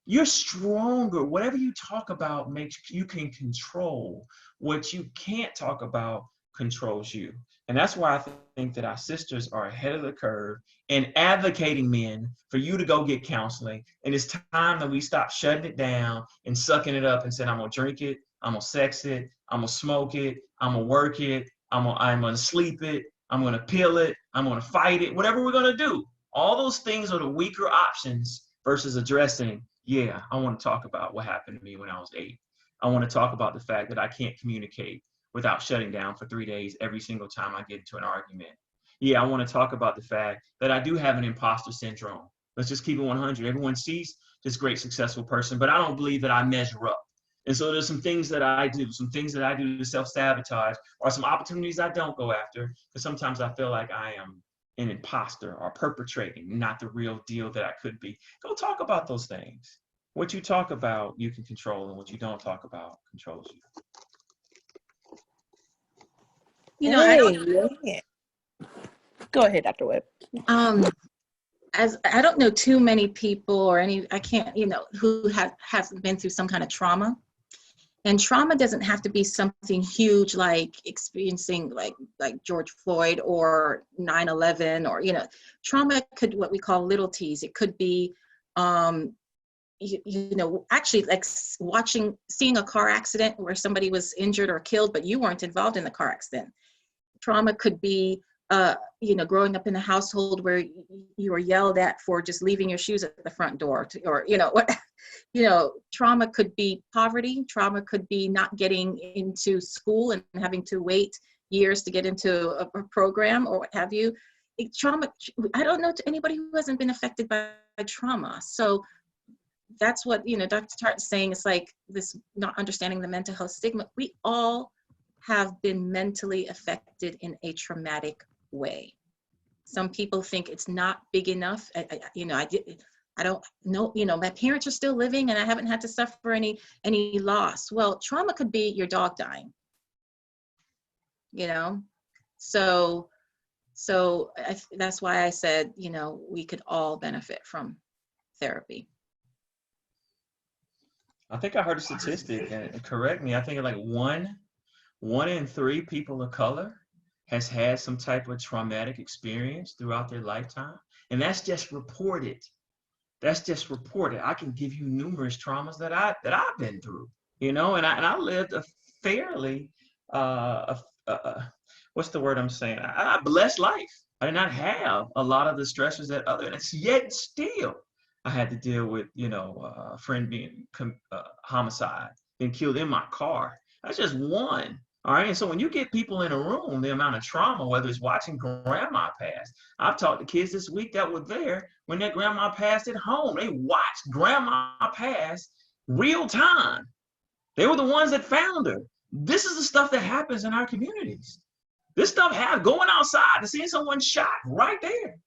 You're stronger. Whatever you talk about you can control. What you can't talk about controls you. And that's why I think that our sisters are ahead of the curve in advocating men for you to go get counseling. And it's time that we stop shutting it down and sucking it up and saying, I'm going to drink it, I'm going to sex it, I'm going to smoke it, I'm going to work it, I'm going to sleep it, I'm going to pill it, I'm going to fight it, whatever we're going to do. All those things are the weaker options versus addressing, I want to talk about what happened to me when I was 8. I want to talk about the fact that I can't communicate without shutting down for 3 days every single time I get into an argument. I want to talk about the fact that I do have an imposter syndrome. Let's just keep it 100. Everyone sees this great, successful person, but I don't believe that I measure up. And so there's some things that I do, to self-sabotage, or some opportunities I don't go after, because sometimes I feel like I am an imposter or perpetrating, not the real deal that I could be. Go talk about those things. What you talk about, you can control, and what you don't talk about controls you. Go ahead, Dr. Webb. As I don't know too many people or I can't, who hasn't been through some kind of trauma. And trauma doesn't have to be something huge like experiencing like George Floyd or 9/11 or, trauma could what we call little T's. It could be, actually like seeing a car accident where somebody was injured or killed, but you weren't involved in the car accident. Trauma could be growing up in a household where you were yelled at for just leaving your shoes at the front door, or trauma could be poverty. Trauma could be not getting into school and having to wait years to get into a program or what have you. Trauma, I don't know to anybody who hasn't been affected by trauma. So that's what, Dr. Tartt is saying. It's like this not understanding the mental health stigma. We all have been mentally affected in a traumatic way. Some people think it's not big enough. I don't know, my parents are still living and I haven't had to suffer any loss. Well, trauma could be your dog dying, So that's why I said, we could all benefit from therapy. I think I heard a statistic, and correct me, I think like one in 3 people of color has had some type of traumatic experience throughout their lifetime. And that's just reported. I can give you numerous traumas that I've been through, and I lived a fairly, what's the word I'm saying? I blessed life. I did not have a lot of the stressors that others, yet still I had to deal with, a friend being homicide, being killed in my car. That's just one. All right. And so when you get people in a room, the amount of trauma, whether it's watching grandma pass, I've talked to kids this week that were there when their grandma passed at home. They watched grandma pass real time. They were the ones that found her. This is the stuff that happens in our communities. This stuff going outside and seeing someone shot right there.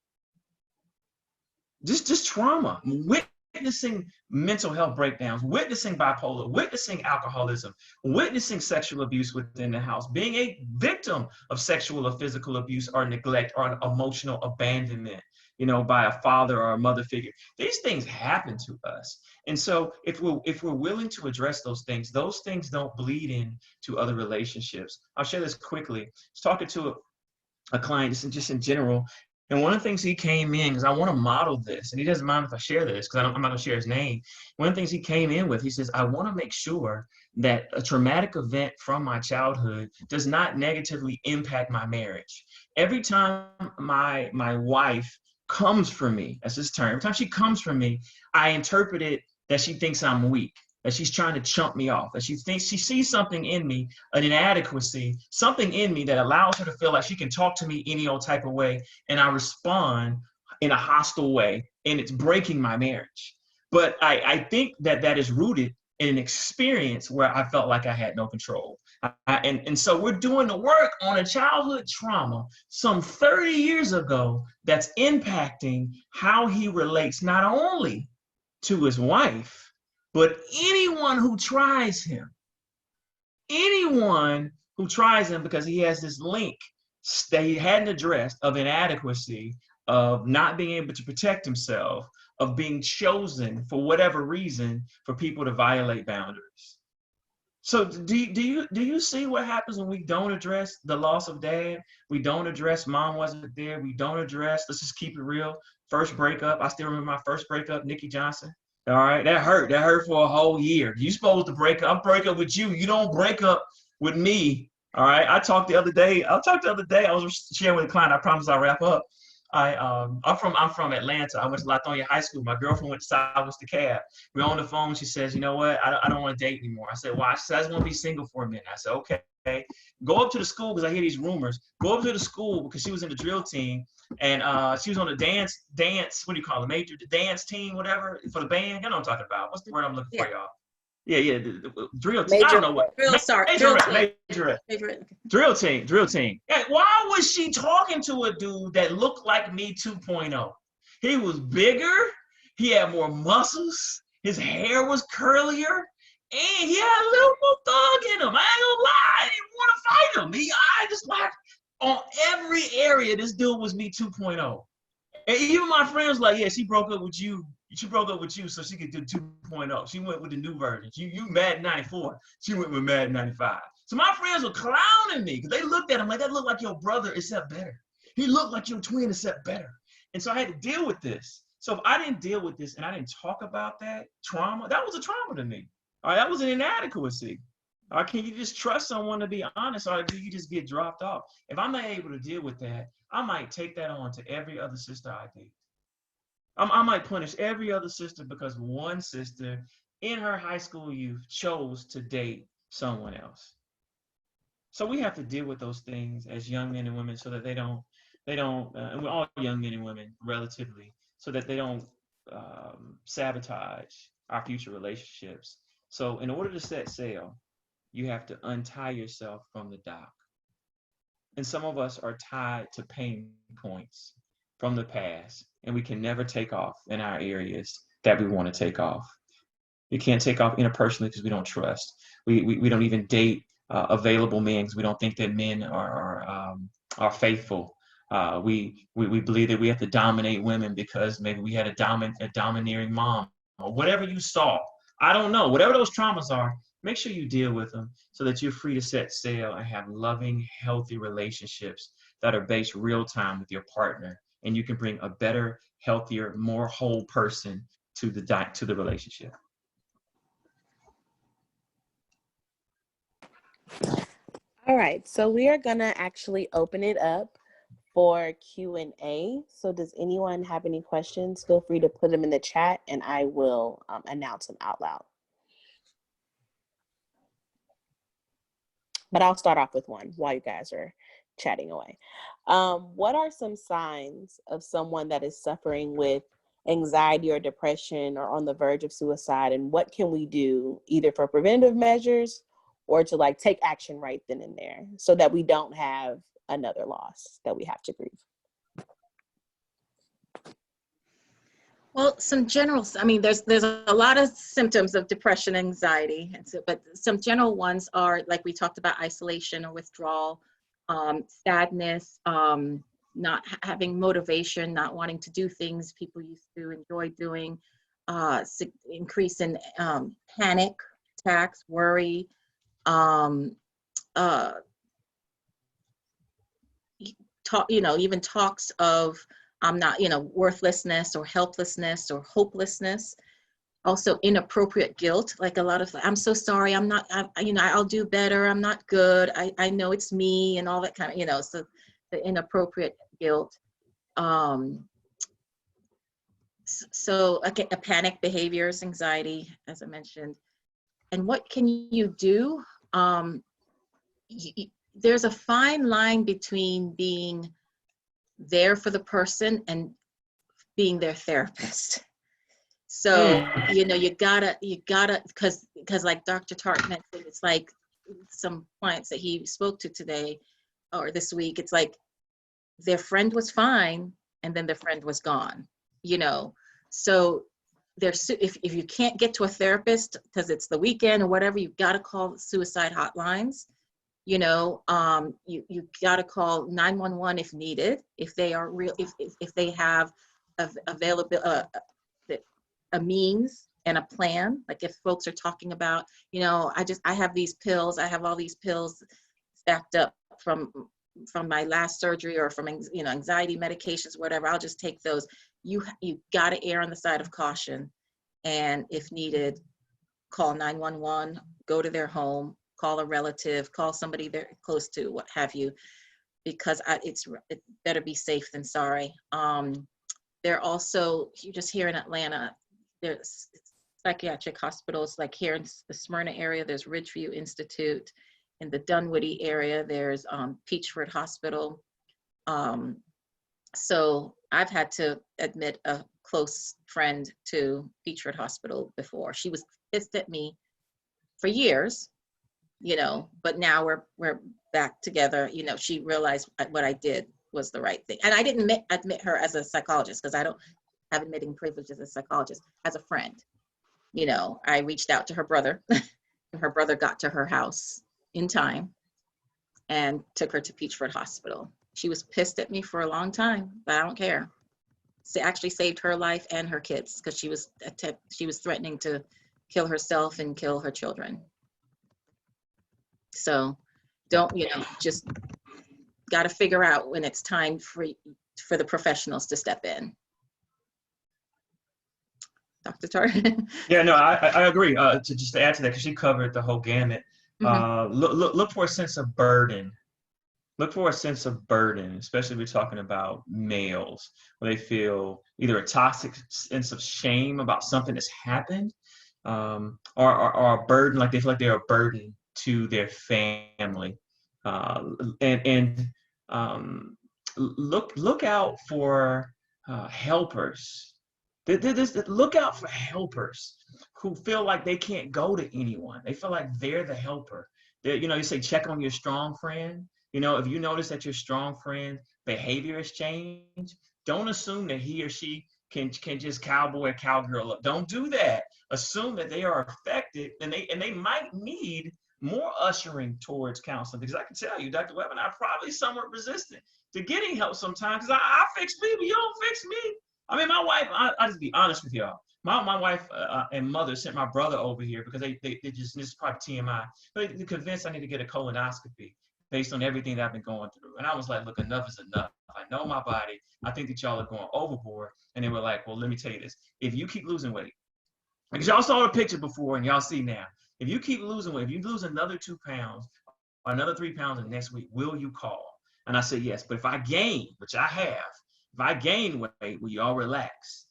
Just trauma, witnessing mental health breakdowns, witnessing bipolar, witnessing alcoholism, witnessing sexual abuse within the house, being a victim of sexual or physical abuse or neglect or emotional abandonment, by a father or a mother figure. These things happen to us. And so if we're willing to address those things don't bleed into other relationships. I'll share this quickly. I was talking to a client just in general. And one of the things he came in, because I want to model this, and he doesn't mind if I share this, because I'm not going to share his name. One of the things he came in with, he says, I want to make sure that a traumatic event from my childhood does not negatively impact my marriage. Every time my wife comes for me, that's his term, every time she comes for me, I interpret it that she thinks I'm weak, that she's trying to chump me off, that she thinks she sees something in me, an inadequacy, something in me that allows her to feel like she can talk to me any old type of way, and I respond in a hostile way, and it's breaking my marriage. But I think that is rooted in an experience where I felt like I had no control. And so we're doing the work on a childhood trauma some 30 years ago that's impacting how he relates not only to his wife, but anyone who tries him, because he has this link that he hadn't addressed of inadequacy, of not being able to protect himself, of being chosen for whatever reason for people to violate boundaries. So do you see what happens when we don't address the loss of dad? We don't address mom wasn't there. We don't address, let's just keep it real, first breakup. I still remember my first breakup, Nikki Johnson. All right, that hurt for a whole year. You're supposed to break up. I'm break up with you. You don't break up with me. All right. I talked the other day. I was sharing with a client. I promise I'll wrap up. I'm from Atlanta. I went to Latonia High School. My girlfriend went to Southwest DeKalb. We're on the phone. She says, you know what? I don't want to date anymore. I said, why? She said, I just want to be single for a minute. I said, okay. Go up to the school, because I hear these rumors. Go up to the school, because she was in the drill team, and she was on the dance, what do you call it, the dance team, whatever, for the band. You know what I'm talking about. What's the word I'm looking for, y'all? Yeah, the drill team. I don't know what. Drill team. And why was she talking to a dude that looked like me 2.0? He was bigger. He had more muscles. His hair was curlier. And he had a little more thug in him. I ain't gonna lie. I didn't want to fight him. I just like, on every area, this dude was me 2.0. And even my friends like, yeah, she broke up with you. She broke up with you so she could do 2.0. She went with the new version. You Madden 94. She went with Madden 95. So my friends were clowning me because they looked at him like, that looked like your brother except better. He looked like your twin except better. And so I had to deal with this. So if I didn't deal with this and I didn't talk about that trauma, that was a trauma to me. All right, that was an inadequacy. Or can you just trust someone to be honest, or do you just get dropped off? If I'm not able to deal with that, I might take that on to every other sister I date. I might punish every other sister because one sister in her high school youth chose to date someone else. So we have to deal with those things as young men and women so that they don't, and we're all young men and women relatively, so that they don't sabotage our future relationships. So in order to set sail, you have to untie yourself from the dock. And some of us are tied to pain points from the past, and we can never take off in our areas that we want to take off. We can't take off interpersonally because we don't trust. We don't even date available men because we don't think that men are faithful. We believe that we have to dominate women because maybe we had a domineering mom or whatever you saw. I don't know. Whatever those traumas are, make sure you deal with them so that you're free to set sail and have loving, healthy relationships that are based real time with your partner, and you can bring a better, healthier, more whole person to the relationship. All right, so we are gonna actually open it up for Q&A. So does anyone have any questions? Feel free to put them in the chat and I will announce them out loud. But I'll start off with one while you guys are chatting away. What are some signs of someone that is suffering with anxiety or depression or on the verge of suicide, and what can we do either for preventive measures or to like take action right then and there so that we don't have another loss that we have to grieve? Well, some general, I mean, there's a lot of symptoms of depression, anxiety, but some general ones are, like we talked about, isolation or withdrawal, sadness, not having motivation, not wanting to do things people used to enjoy doing, increase in panic attacks, worry, even talks of I'm not, worthlessness or helplessness or hopelessness. Also inappropriate guilt, like a lot of, I'm so sorry, I'm not, I'll do better, I'm not good, I know it's me, and all that kind of, so the inappropriate guilt. So again, panic behaviors, anxiety, as I mentioned. And what can you do? There's a fine line between being there for the person and being their therapist. So, you gotta, because like Dr. Tartt mentioned, it's like some clients that he spoke to today or this week, it's like their friend was fine and then their friend was gone, So if you can't get to a therapist because it's the weekend or whatever, you've got to call suicide hotlines. You got to call 911 if needed, if they are real, if they have available a means and a plan. Like if folks are talking about, I have these pills, I have all these pills stacked up from my last surgery or from anxiety medications, whatever. I'll just take those. You got to err on the side of caution, and if needed, call 911, go to their home, call a relative, call somebody very close to, what have you, because it better be safe than sorry. There also, you just here in Atlanta, there's psychiatric hospitals, like here in the Smyrna area, there's Ridgeview Institute. In the Dunwoody area, there's Peachford Hospital. So I've had to admit a close friend to Peachford Hospital before. She was pissed at me for years, but now we're back together. She realized what I did was the right thing. And I didn't admit her as a psychologist, because I don't have admitting privilege as a psychologist, as a friend. I reached out to her brother and her brother got to her house in time and took her to Peachford Hospital. She was pissed at me for a long time, but I don't care. She actually saved her life and her kids, because she was threatening to kill herself and kill her children. So don't, just got to figure out when it's time for the professionals to step in. Dr. Tartt? Yeah, no, I agree. To add to that, because she covered the whole gamut. Look for a sense of burden. Look for a sense of burden, especially if we're talking about males, where they feel either a toxic sense of shame about something that's happened, or a burden, like they feel like they're a burden to their family. And look out for helpers. Look out for helpers who feel like they can't go to anyone. They feel like they're the helper. You say check on your strong friend. If you notice that your strong friend behavior has changed, don't assume that he or she can just cowboy cowgirl up. Don't do that. Assume that they are affected and they might need more ushering towards counseling, because I can tell you, Dr. Webb and I are probably somewhat resistant to getting help sometimes, because I fix people, you don't fix me. I mean, my wife, I'll just be honest with y'all. My wife and mother sent my brother over here because they just, this is probably TMI, but they're convinced I need to get a colonoscopy based on everything that I've been going through. And I was like, look, enough is enough. I know my body. I think that y'all are going overboard. And they were like, well, let me tell you this. If you keep losing weight, because y'all saw the picture before and y'all see now, if you keep losing weight, if you lose another 2 pounds or another 3 pounds in the next week, will you call? And I said, yes. But if I gain, which I have, if I gain weight, will y'all relax?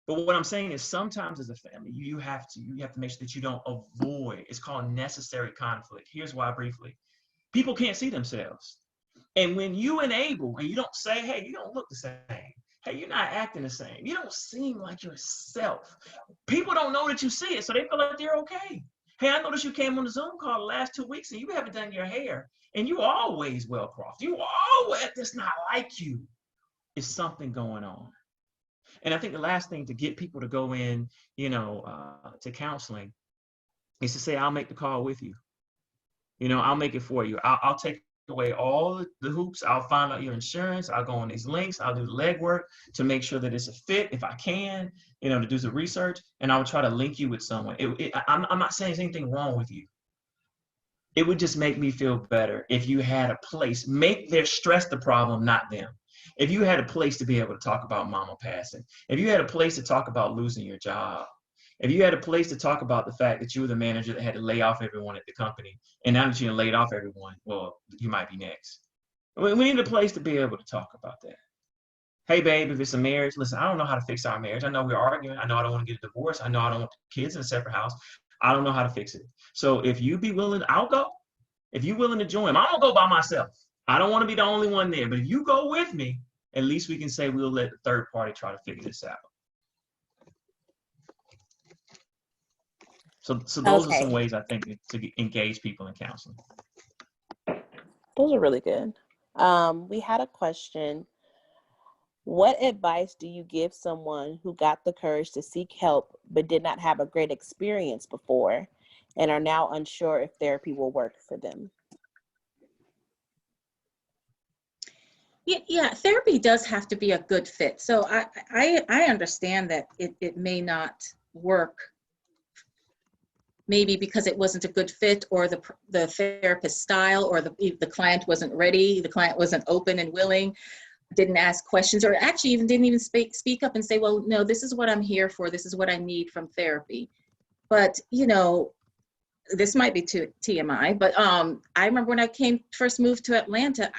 But what I'm saying is sometimes as a family, you have to make sure that you don't avoid. It's called necessary conflict. Here's why briefly. People can't see themselves. And when you enable and you don't say, hey, you don't look the same. Hey, you're not acting the same. You don't seem like yourself. People don't know that you see it, so they feel like they're okay. Hey, I noticed you came on the Zoom call the last 2 weeks and you haven't done your hair. And you always well-crossed. You always, that's not like you. Is something going on. And I think the last thing to get people to go in, to counseling is to say, I'll make the call with you. I'll make it for you. I'll take away all the hoops. I'll find out your insurance. I'll go on these links. I'll do the legwork to make sure that it's a fit if I can, to do some research. And I will try to link you with someone. I'm not saying there's anything wrong with you. It would just make me feel better if you had a place. Make their stress the problem, not them. If you had a place to be able to talk about mama passing, if you had a place to talk about losing your job, if you had a place to talk about the fact that you were the manager that had to lay off everyone at the company, and now that you're laid off everyone, well, you might be next. We need a place to be able to talk about that. Hey, babe, if it's a marriage, listen, I don't know how to fix our marriage. I know we're arguing. I know I don't want to get a divorce. I know I don't want kids in a separate house. I don't know how to fix it. So if you be willing, I'll go. If you're willing to join, I'm going to go by myself. I don't want to be the only one there. But if you go with me, at least we can say we'll let the third party try to figure this out. So those are some ways I think to engage people in counseling. Those are really good. We had a question. What advice do you give someone who got the courage to seek help but did not have a great experience before and are now unsure if therapy will work for them? Yeah, therapy does have to be a good fit. So I understand that it may not work, maybe because it wasn't a good fit, or the therapist style, or the client wasn't ready, the client wasn't open and willing, didn't ask questions, or actually even didn't even speak up and say, well, no, this is what I'm here for, this is what I need from therapy. But this might be too TMI, but I remember when I first moved to Atlanta,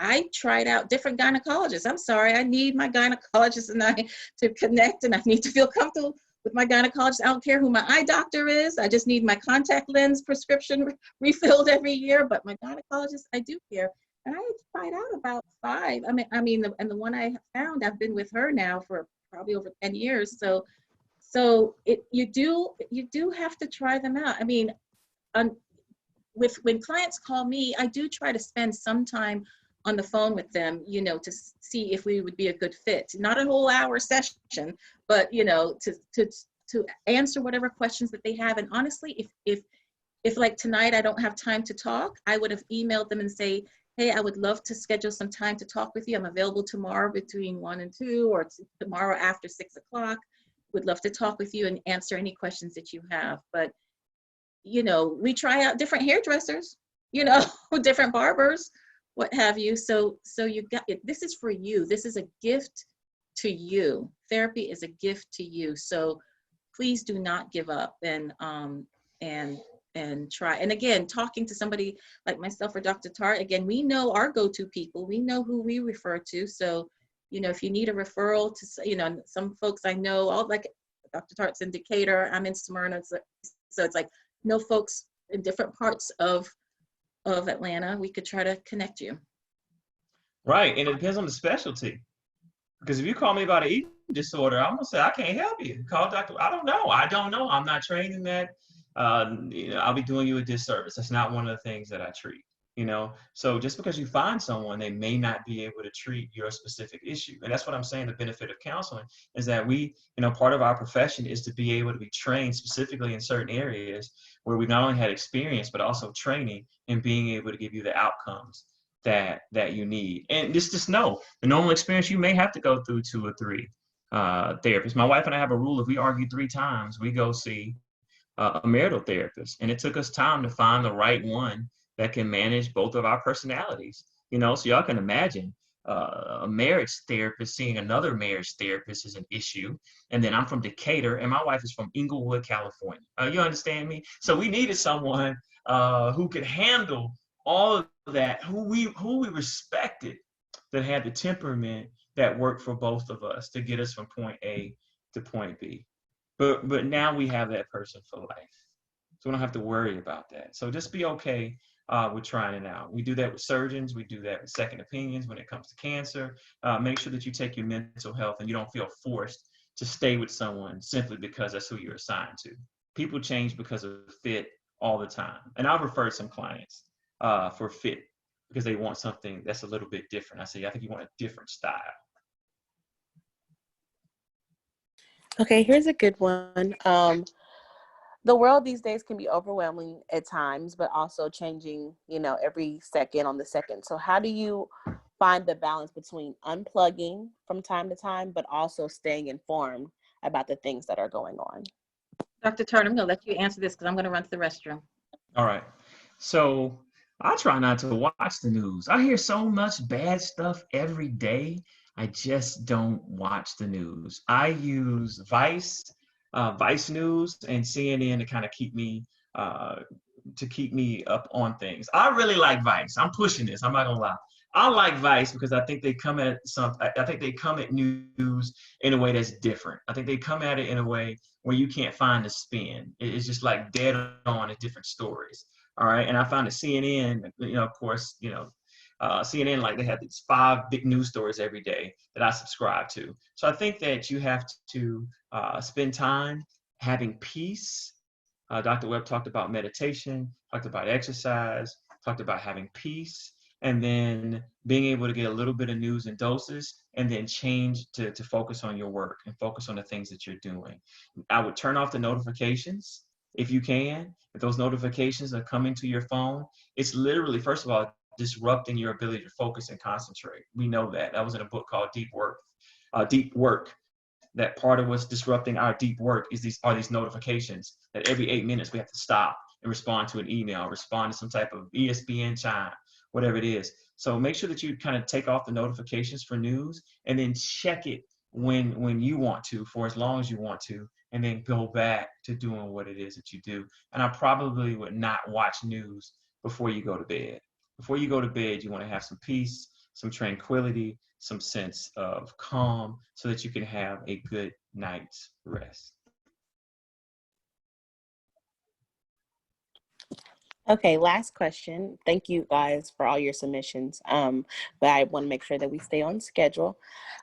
I tried out different gynecologists. I'm sorry, I need my gynecologist and I to connect, and I need to feel comfortable with my gynecologist. I don't care who my eye doctor is. I just need my contact lens prescription refilled every year. But my gynecologist, I do care. And I tried out about 5. I mean, the one I found, I've been with her now for probably over 10 years. So you do have to try them out. I mean, when clients call me, I do try to spend some time on the phone with them, to see if we would be a good fit. Not a whole hour session, but to answer whatever questions that they have. And honestly, if like tonight I don't have time to talk, I would have emailed them and say, hey, I would love to schedule some time to talk with you. I'm available tomorrow between 1 and 2, or tomorrow after 6 o'clock. Would love to talk with you and answer any questions that you have. But we try out different hairdressers, different barbers, what have you. So you got it. This is for you. This is a gift to you. Therapy is a gift to you. So please do not give up and and try. And again, talking to somebody like myself or Dr. Tartt, again, we know our go-to people. We know who we refer to. So, you know, if you need a referral to, you know, some folks I know, all like Dr. Tartt's in Decatur, I'm in Smyrna. So it's like, no folks in different parts of Atlanta, we could try to connect you. Right, and it depends on the specialty. Because if you call me about an eating disorder, I'm gonna say I can't help you. Call doctor. I don't know. I'm not trained in that. You know, I'll be doing you a disservice. That's not one of the things that I treat. You know, so just because you find someone, they may not be able to treat your specific issue. And that's what I'm saying. The benefit of counseling is that we, you know, part of our profession is to be able to be trained specifically in certain areas where we've not only had experience but also training in being able to give you the outcomes that you need. And just know the normal experience, you may have to go through 2 or 3 therapists. My wife and I have a rule: if we argue 3 times, we go see a marital therapist. And it took us time to find the right one that can manage both of our personalities. You know, so y'all can imagine a marriage therapist seeing another marriage therapist is an issue. And then I'm from Decatur and my wife is from Inglewood, California. You understand me? So we needed someone who could handle all of that, who we respected, that had the temperament that worked for both of us to get us from point A to point B. But now we have that person for life, so we don't have to worry about that. So just be okay with trying it out. We do that with surgeons. We do that with second opinions when it comes to cancer. Make sure that you take your mental health and you don't feel forced to stay with someone simply because that's who you're assigned to. People change because of fit all the time. And I've referred some clients for fit because they want something that's a little bit different. I say, I think you want a different style. Okay, here's a good one. The world these days can be overwhelming at times, but also changing, you know, every second on the second. So how do you find the balance between unplugging from time to time, but also staying informed about the things that are going on? Dr. Tartt, I'm going to let you answer this because I'm going to run to the restroom. All right. So I try not to watch the news. I hear so much bad stuff every day. I just don't watch the news. I use Vice News and CNN to kind of keep me up on things. I really like Vice. I'm pushing this. I'm not gonna lie. I like Vice because I think they come at news in a way that's different. I think they come at it in a way where you can't find the spin. It's just like dead on at different stories. All right. And I found that CNN, you know, of course, you know, CNN, like they have these 5 big news stories every day that I subscribe to. So I think that you have to spend time having peace. Dr. Webb talked about meditation, talked about exercise, talked about having peace, and then being able to get a little bit of news in doses, and then change to focus on your work and focus on the things that you're doing. I would turn off the notifications if you can. If those notifications are coming to your phone, it's literally, first of all, disrupting your ability to focus and concentrate. We know that. That was in a book called Deep Work. That part of what's disrupting our deep work is these notifications that every 8 minutes we have to stop and respond to an email, respond to some type of ESPN chime, whatever it is. So make sure that you kind of take off the notifications for news and then check it when you want to, for as long as you want to, and then go back to doing what it is that you do. And I probably would not watch news before you go to bed. Before you go to bed, you want to have some peace, some tranquility, some sense of calm so that you can have a good night's rest. Okay, last question. Thank you guys for all your submissions. But I want to make sure that we stay on schedule.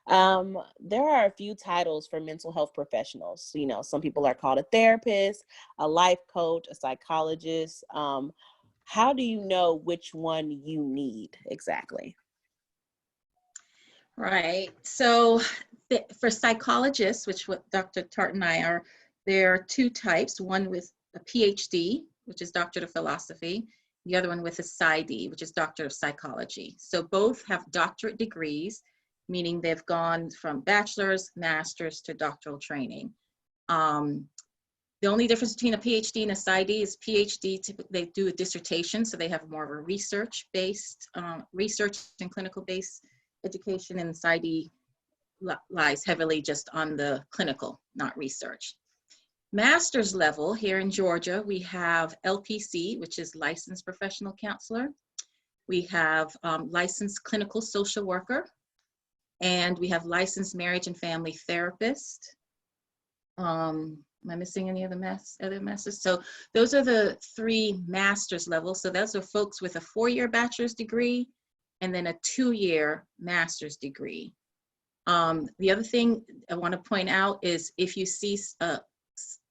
There are a few titles for mental health professionals. You know, some people are called a therapist, a life coach, a psychologist. How do you know which one you need exactly? Right. So for psychologists, which what Dr. Tartt and I are, there are 2 types, one with a PhD, which is Doctor of Philosophy, the other one with a PsyD, which is Doctor of Psychology. So both have doctorate degrees, meaning they've gone from bachelor's, master's to doctoral training. The only difference between a PhD and a PsyD is PhD, they do a dissertation, so they have more of a research-based, research and clinical-based education, and PsyD lies heavily just on the clinical, not research. master's level here in Georgia, we have LPC, which is licensed professional counselor. We have licensed clinical social worker, and we have licensed marriage and family therapist. Am I missing any of the other masters? So those are the 3 master's levels. So those are folks with a 4-year bachelor's degree and then a 2-year master's degree. The other thing I want to point out is if you see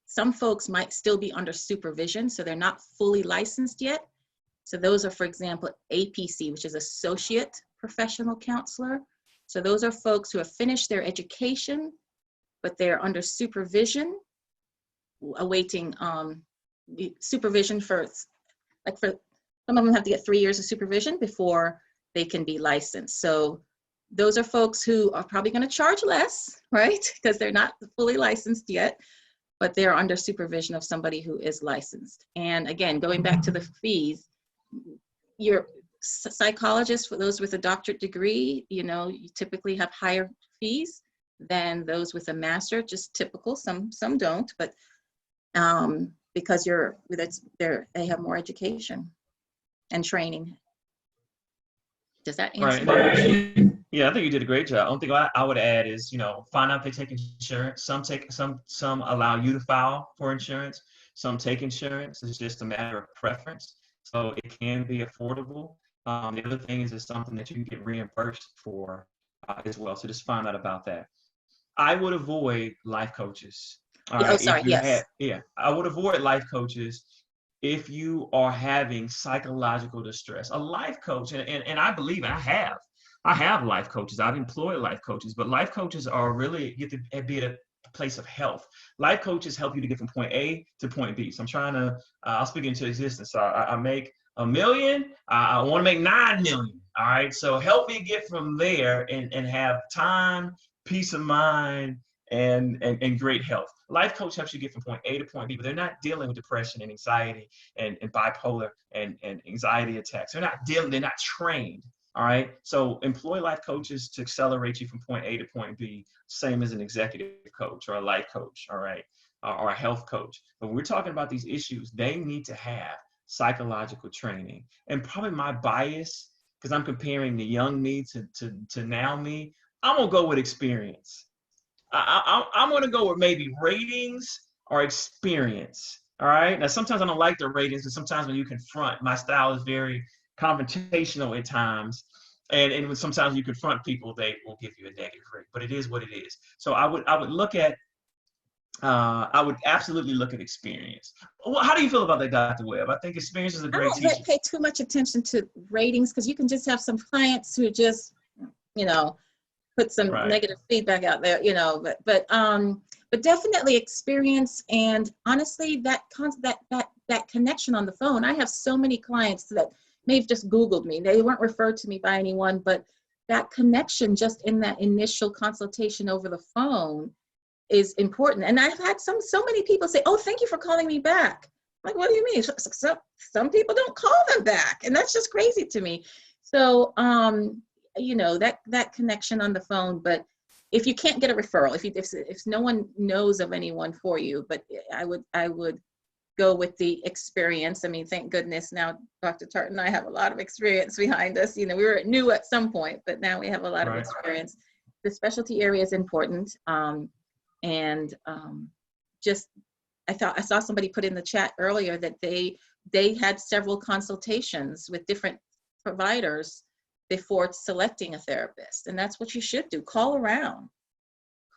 some folks might still be under supervision, so they're not fully licensed yet. So those are, for example, APC, which is Associate Professional Counselor. So those are folks who have finished their education, but they're under supervision, awaiting supervision for some of them have to get 3 years of supervision before they can be licensed. So those are folks who are probably going to charge less, right? Because they're not fully licensed yet, but they're under supervision of somebody who is licensed. And again, going back to the fees, your psychologists, for those with a doctorate degree, you typically have higher fees than those with a master, just typical. Some don't, but because they have more education and training. Does that answer? Right. Yeah, I think you did a great job. Only thing I would add is, find out if they take insurance. Some allow you to file for insurance. Some take insurance. It's just a matter of preference. So it can be affordable. The other thing is it's something that you can get reimbursed for as well. So just find out about that. I would avoid life coaches. All right. Oh, sorry. Yes. I would avoid life coaches if you are having psychological distress. A life coach, and I believe, and I have life coaches. I've employed life coaches, but life coaches are really get to be at a place of health. Life coaches help you to get from point A to point B. So I'm trying to, I'll speak into existence. So I make $1 million. I want to make 9 million. All right. So help me get from there and have time, peace of mind, and great health. Life coach helps you get from point A to point B, but they're not dealing with depression and anxiety and bipolar and anxiety attacks. They're not trained. All right. So employ life coaches to accelerate you from point A to point B, same as an executive coach or a life coach. All right. Or a health coach. But when we're talking about these issues, they need to have psychological training. And probably my bias, because I'm comparing the young me to now me, I'm going to go with experience. I'm going to go with maybe ratings or experience. All right. Now, sometimes I don't like the ratings, because sometimes when you confront, my style is very confrontational at times. And when sometimes you confront people, they will give you a negative rate, but it is what it is. So I would absolutely look at experience. Well, how do you feel about that, Dr. Webb? I think experience is a great teacher. I don't pay too much attention to ratings, because you can just have some clients who just, put some negative feedback out there, but definitely experience. And honestly, that connection on the phone. I have so many clients that may have just Googled me. They weren't referred to me by anyone, but that connection just in that initial consultation over the phone is important. And I've had so many people say, "Oh, thank you for calling me back." I'm like, what do you mean? Some people don't call them back, and that's just crazy to me. So, that connection on the phone. But if you can't get a referral, if no one knows of anyone for you, but I would go with the experience. I mean, thank goodness now Dr. Tartt and I have a lot of experience behind us. We were new at some point, but now we have a lot of experience. The specialty area is important. I saw somebody put in the chat earlier that they had several consultations with different providers before selecting a therapist. And that's what you should do. Call around.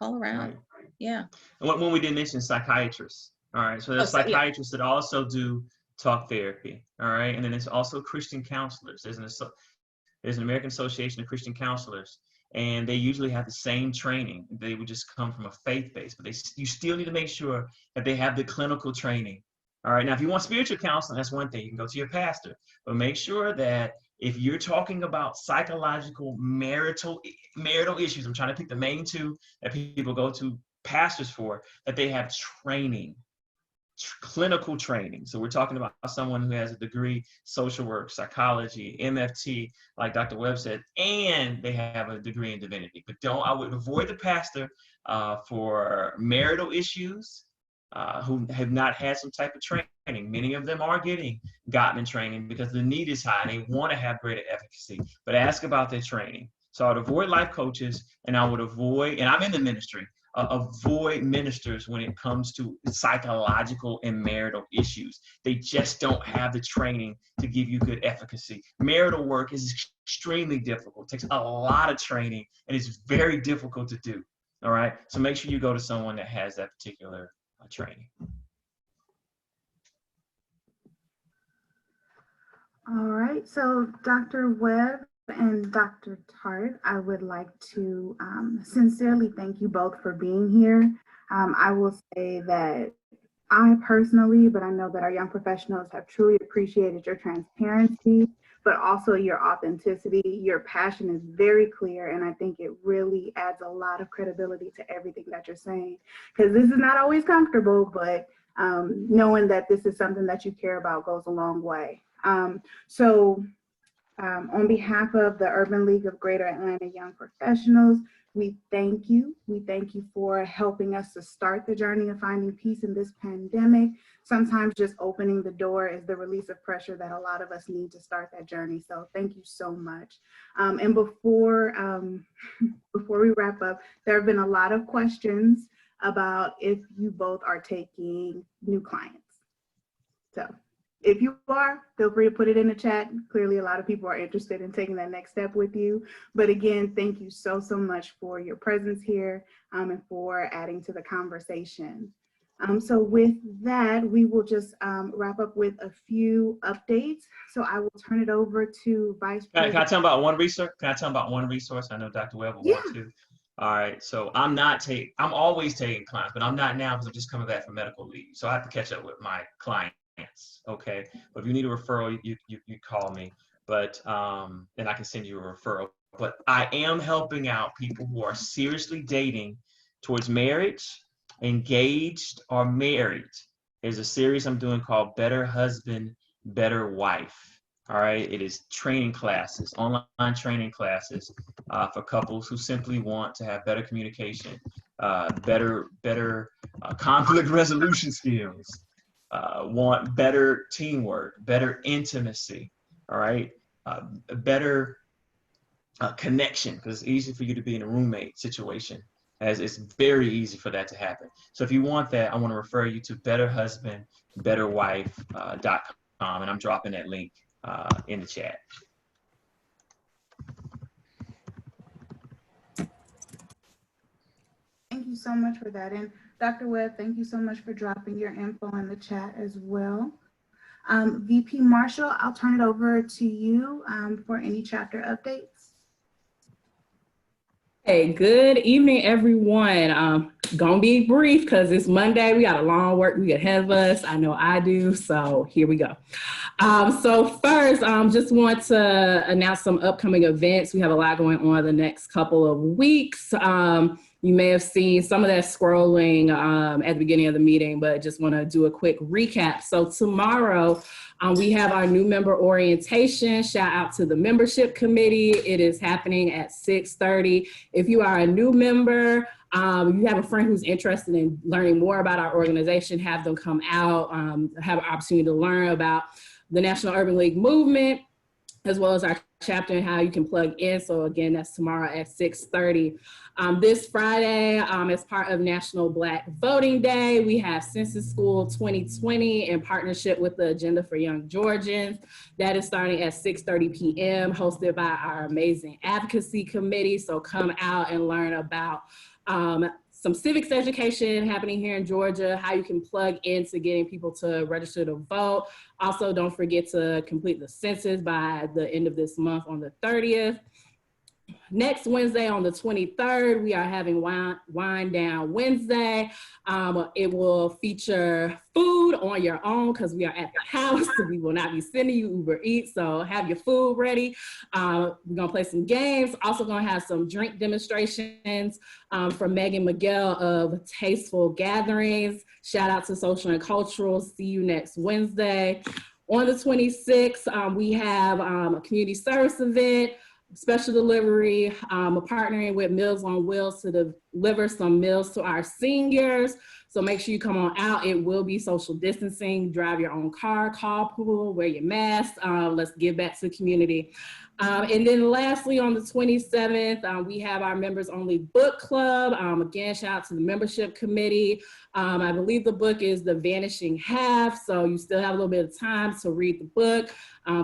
Right. Yeah. And when we did mention psychiatrists, all right. So there's psychiatrists that also do talk therapy. All right. And then there's also Christian counselors. There's an American Association of Christian Counselors, and they usually have the same training. They would just come from a faith base, but you still need to make sure that they have the clinical training. All right. Now, if you want spiritual counseling, that's one thing. You can go to your pastor, but make sure that if you're talking about psychological marital issues, I'm trying to pick the main two that people go to pastors for, that they have training, clinical training. So we're talking about someone who has a degree, social work, psychology, MFT, like Dr. Webb said, and they have a degree in divinity. But I would avoid the pastor for marital issues, who have not had some type of training. Many of them are getting Gottman training because the need is high and they want to have greater efficacy, but ask about their training. So I would avoid life coaches, and I would avoid, and I'm in the ministry, avoid ministers when it comes to psychological and marital issues. They just don't have the training to give you good efficacy. Marital work is extremely difficult. It takes a lot of training, and it's very difficult to do. All right. So make sure you go to someone that has that particular training. All right. So Dr. Webb and Dr. Tartt, I would like to sincerely thank you both for being here. I will say that I personally, but I know that our young professionals have truly appreciated your transparency, but also your authenticity. Your passion is very clear, and I think it really adds a lot of credibility to everything that you're saying, because this is not always comfortable, but knowing that this is something that you care about goes a long way. On behalf of the Urban League of Greater Atlanta Young Professionals, we thank you. We thank you for helping us to start the journey of finding peace in this pandemic. Sometimes just opening the door is the release of pressure that a lot of us need to start that journey. So thank you so much. And before we wrap up, there have been a lot of questions about if you both are taking new clients. So if you are, feel free to put it in the chat. Clearly, a lot of people are interested in taking that next step with you. But again, thank you so much for your presence here and for adding to the conversation. So with that, we will just wrap up with a few updates. So I will turn it over to Vice President. Can I tell them about one resource? I know Dr. Webb will want to. All right, so I'm always taking clients, but I'm not now because I'm just coming back from medical leave. So I have to catch up with my clients. Okay, but if you need a referral, you call me, but then I can send you a referral. But I am helping out people who are seriously dating towards marriage, engaged, or married. There's a series I'm doing called Better Husband, Better Wife. All right, it is training classes, online training classes for couples who simply want to have better communication, better conflict resolution skills, want better teamwork, better intimacy, all right, better connection, because it's easy for you to be in a roommate situation, as it's very easy for that to happen. So if you want that, I want to refer you to betterhusbandbetterwife.com, and I'm dropping that link in the chat. Thank you so much for that. And Dr. Webb, thank you so much for dropping your info in the chat as well. VP Marshall, I'll turn it over to you for any chapter updates. Hey, good evening, everyone. Gonna be brief because it's Monday. We got a long work week ahead of us. I know I do, so here we go. So first, just want to announce some upcoming events. We have a lot going on the next couple of weeks. You may have seen some of that scrolling at the beginning of the meeting, but just want to do a quick recap. So tomorrow, we have our new member orientation. Shout out to the membership committee. It is happening at 6:30. If you are a new member, you have a friend who's interested in learning more about our organization, have them come out, have an opportunity to learn about the National Urban League movement, as well as our chapter and how you can plug in. So again, that's tomorrow at 6:30. This Friday, as part of National Black Voting Day, we have Census School 2020 in partnership with the Agenda for Young Georgians. That is starting at 6:30 p.m., hosted by our amazing advocacy committee. So come out and learn about some civics education happening here in Georgia, how you can plug into getting people to register to vote. Also, don't forget to complete the census by the end of this month on the 30th. Next Wednesday on the 23rd, we are having Wine Down Wednesday. It will feature food on your own because we are at the house. So we will not be sending you Uber Eats, so have your food ready. We're gonna play some games. Also gonna have some drink demonstrations from Megan Miguel of Tasteful Gatherings. Shout out to Social and Cultural. See you next Wednesday. On the 26th, we have a community service event. special delivery. We're partnering with Meals on Wheels to deliver some meals to our seniors. So make sure you come on out. It will be social distancing. Drive your own car, carpool, wear your mask. Let's give back to the community. And then lastly, on the 27th, we have our members only book club. Again, shout out to the membership committee. I believe the book is The Vanishing Half. So you still have a little bit of time to read the book,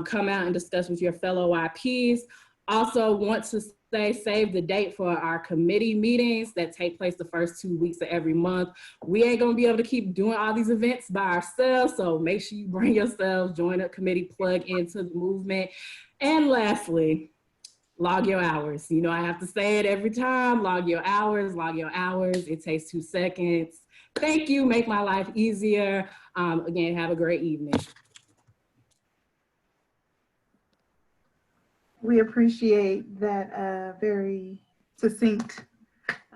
come out and discuss with your fellow YPs. Also want to say, save the date for our committee meetings that take place the first 2 weeks of every month. We ain't gonna be able to keep doing all these events by ourselves, so make sure you bring yourselves, join a committee, plug into the movement. And lastly, log your hours. You know, I have to say it every time, log your hours, log your hours. It takes 2 seconds. Thank you, make my life easier. Again, have a great evening. We appreciate that very succinct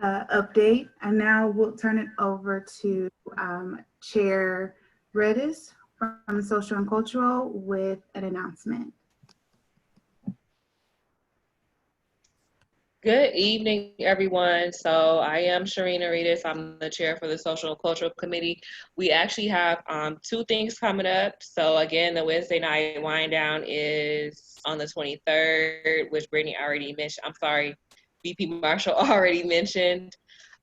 update. And now we'll turn it over to Chair Redis from Social and Cultural with an announcement. Good evening, everyone. So I am Sharina Redis. I'm the chair for the Social and Cultural Committee. We actually have 2 things coming up. So again, the Wednesday night wind down is on the 23rd, which Brittany already mentioned. I'm sorry, VP Marshall already mentioned.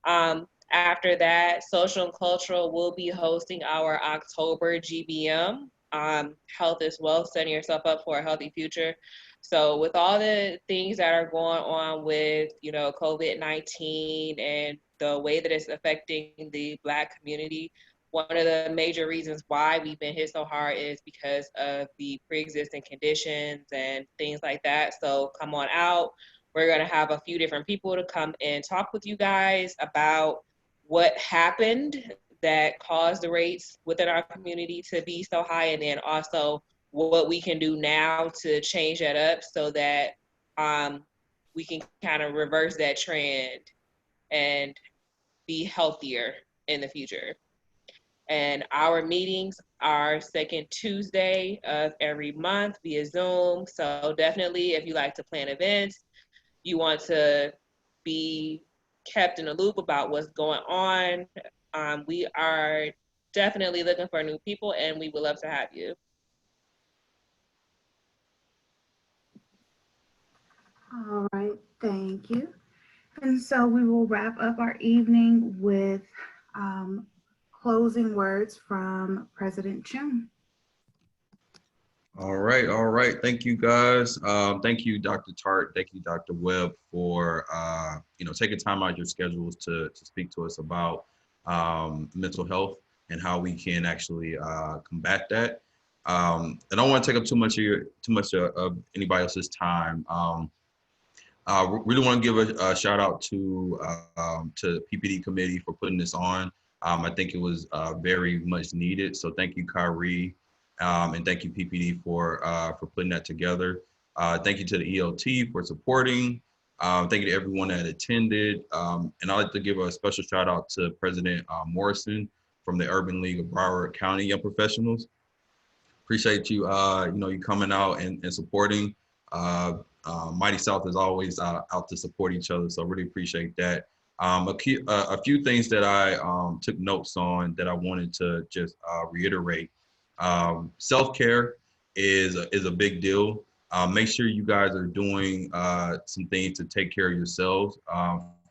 After that, Social and Cultural will be hosting our October GBM, Health is Wealth, setting yourself up for a healthy future. So with all the things that are going on with, you know, COVID-19 and the way that it's affecting the Black community, one of the major reasons why we've been hit so hard is because of the pre-existing conditions and things like that. So come on out. We're going to have a few different people to come and talk with you guys about what happened that caused the rates within our community to be so high, and then also what we can do now to change that up so that we can kind of reverse that trend and be healthier in the future. And our meetings are second Tuesday of every month via Zoom. So definitely, if you like to plan events, you want to be kept in the loop about what's going on, we are definitely looking for new people, and we would love to have you. All right, thank you. And so we will wrap up our evening with closing words from President Chung. All right. Thank you, guys. Thank you, Dr. Tartt. Thank you, Dr. Webb, for taking time out of your schedules to speak to us about mental health and how we can actually combat that. I don't want to take up too much of anybody else's time. Really want to give a shout out to PPD committee for putting this on. I think it was very much needed. So thank you, Kyrie. And thank you, PPD, for putting that together. Thank you to the ELT for supporting. Thank you to everyone that attended. And I'd like to give a special shout out to President Morrison from the Urban League of Broward County Young Professionals. Appreciate you, you coming out and supporting. Mighty South is always out to support each other, so really appreciate that. A few things that I took notes on that I wanted to just reiterate. Self-care is a big deal. Make sure you guys are doing some things to take care of yourselves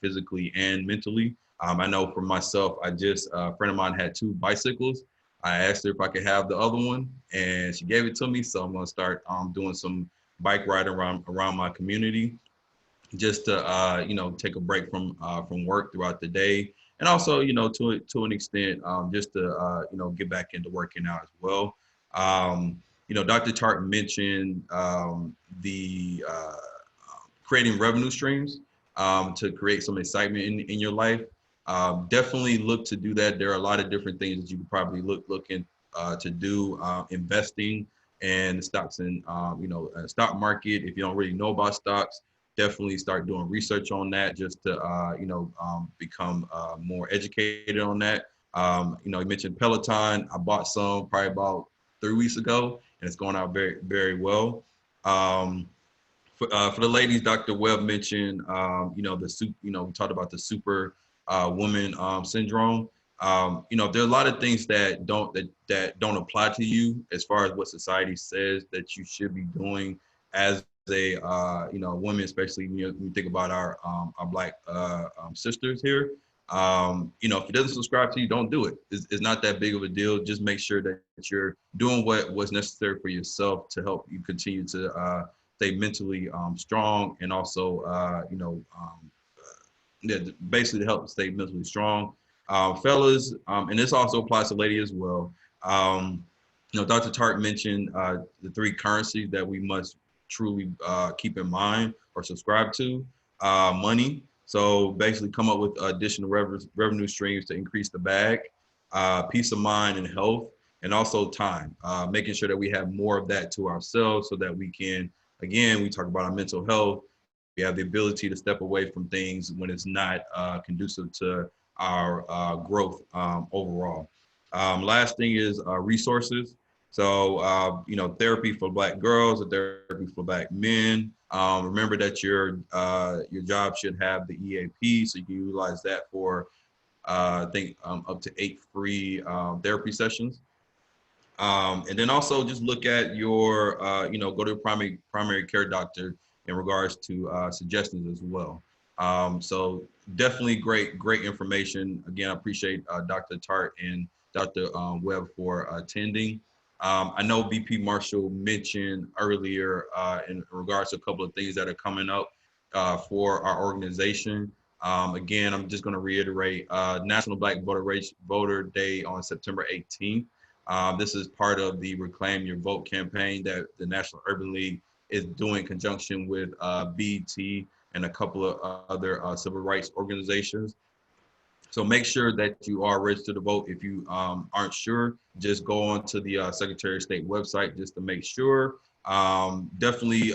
physically and mentally. I know for myself, a friend of mine had 2 bicycles. I asked her if I could have the other one, and she gave it to me. So I'm gonna start doing some bike riding around my community, just to take a break from work throughout the day. And also, to an extent, just to, get back into working out as well. Dr. Tartt mentioned the creating revenue streams to create some excitement in your life. Definitely look to do that. There are a lot of different things that you could probably look in to do, investing in stocks and, stock market. If you don't really know about stocks, definitely start doing research on that just to, become more educated on that. You mentioned Peloton. I bought some probably about 3 weeks ago, and it's going out very, very well. For the ladies, Dr. Webb mentioned, we talked about the super woman syndrome. There are a lot of things that don't apply to you as far as what society says that you should be doing as a woman, especially when you think about our Black sisters here. If it doesn't subscribe to you, don't do it. It's not that big of a deal. Just make sure that you're doing what's necessary for yourself to help you continue to stay mentally strong, and also basically to help stay mentally strong. Fellas, and this also applies to ladies as well. Dr. Tartt mentioned the three currencies that we must truly keep in mind or subscribe to. Money. So basically come up with additional revenue streams to increase the bag, peace of mind and health, and also time, making sure that we have more of that to ourselves so that we can, again, we talk about our mental health. We have the ability to step away from things when it's not conducive to our growth overall. Last thing is resources. So, therapy for Black girls, therapy for Black men. Remember that your job should have the EAP, so you can utilize that for, I think, up to 8 free therapy sessions. And then also just look at your, go to a primary care doctor in regards to suggestions as well. So definitely great information. Again, I appreciate Dr. Tartt and Dr. Webb for attending. I know VP Marshall mentioned earlier in regards to a couple of things that are coming up for our organization. Again, I'm just going to reiterate National Black Voter Day on September 18th. This is part of the Reclaim Your Vote campaign that the National Urban League is doing in conjunction with BET and a couple of other civil rights organizations. So make sure that you are registered to vote. If you aren't sure, just go on to the Secretary of State website just to make sure. Definitely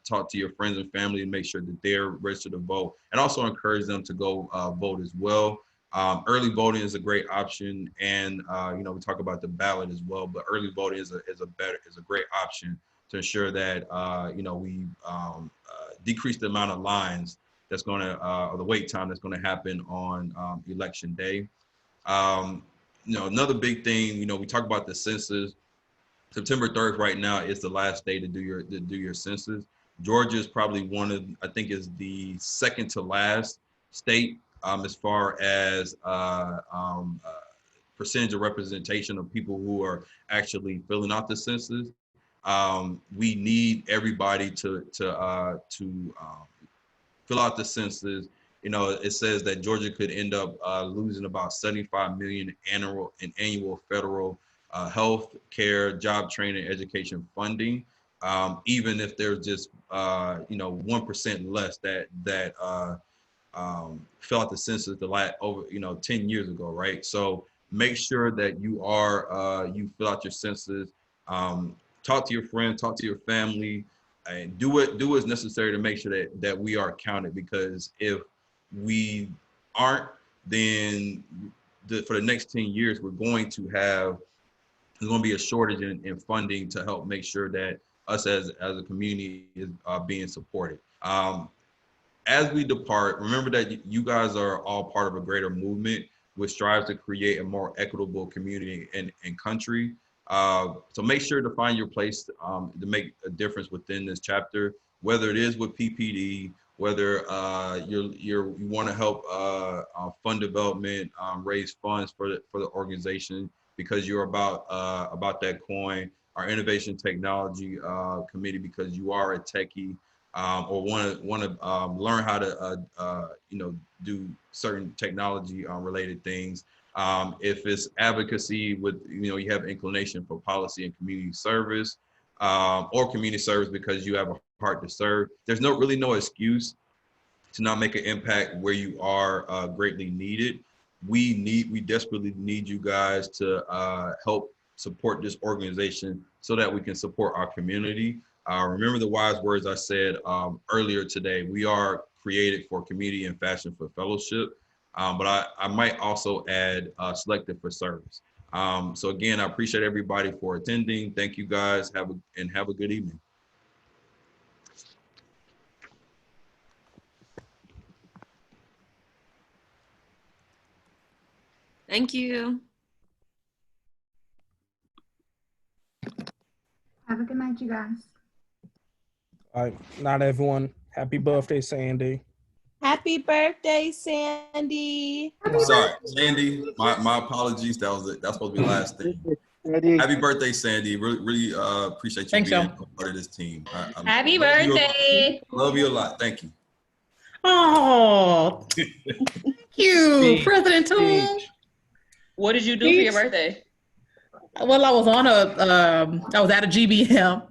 talk to your friends and family and make sure that they're registered to vote, and also encourage them to go vote as well. Early voting is a great option, and we talk about the ballot as well, but early voting is a great option to ensure that we decrease the amount of lines that's going to, or the wait time that's going to happen on election day. Another big thing, we talk about the census. September 3rd right now is the last day to do your census. Georgia is probably I think is the second to last state as far as percentage of representation of people who are actually filling out the census. We need everybody to fill out the census. It says that Georgia could end up losing about $75 million annual federal health care, job training, education funding, even if there's just 1% less that fill out the census over 10 years ago, right? So make sure that you fill out your census. Talk to your friends, talk to your family, and do what's necessary to make sure that we are counted. Because if we aren't, then for the next 10 years, there's going to be a shortage in funding to help make sure that us as a community is being supported. As we depart, remember that you guys are all part of a greater movement which strives to create a more equitable community and country. So make sure to find your place to make a difference within this chapter, whether it is with PPD, whether you want to help fund development, raise funds for the organization because you're about that coin, our innovation technology committee because you are a techie, or want to learn how to do certain technology related things. If it's advocacy with you have inclination for policy and community service, or community service because you have a heart to serve, there's really no excuse to not make an impact where you are greatly needed. We desperately need you guys to help support this organization so that we can support our community. Remember the wise words I said earlier today. We are created for community and fashioned for fellowship, but I might also add selected for service. So again, I appreciate everybody for attending. Thank you guys. Have a good evening. Thank you. Have a good night, you guys. All right, night, everyone. Happy birthday, Sandy. Happy birthday, Sandy. Sorry, Sandy. My apologies. That's supposed to be the last thing. Happy birthday, Sandy. Really appreciate you Thanks, being y'all. a part of this team. Happy love you- birthday. Love you a lot. Thank you. Oh, thank you, Speech. President Toon. What did you do for your birthday? Well, I was on I was at a GBM.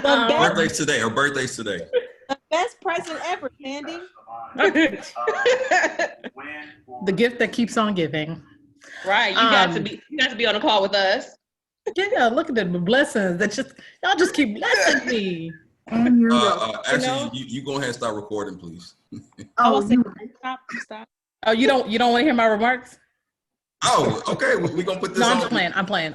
Birthday's today. Her birthday's today. The best present ever, Sandy. The gift that keeps on giving. Right, you got to be on a call with us. Yeah, look at the blessings that y'all just keep blessing me. And you're welcome. Actually, you go ahead and start recording, please. Oh, Stop. Oh, you don't want to hear my remarks? Oh, okay. We're gonna put this No, on. I'm playing.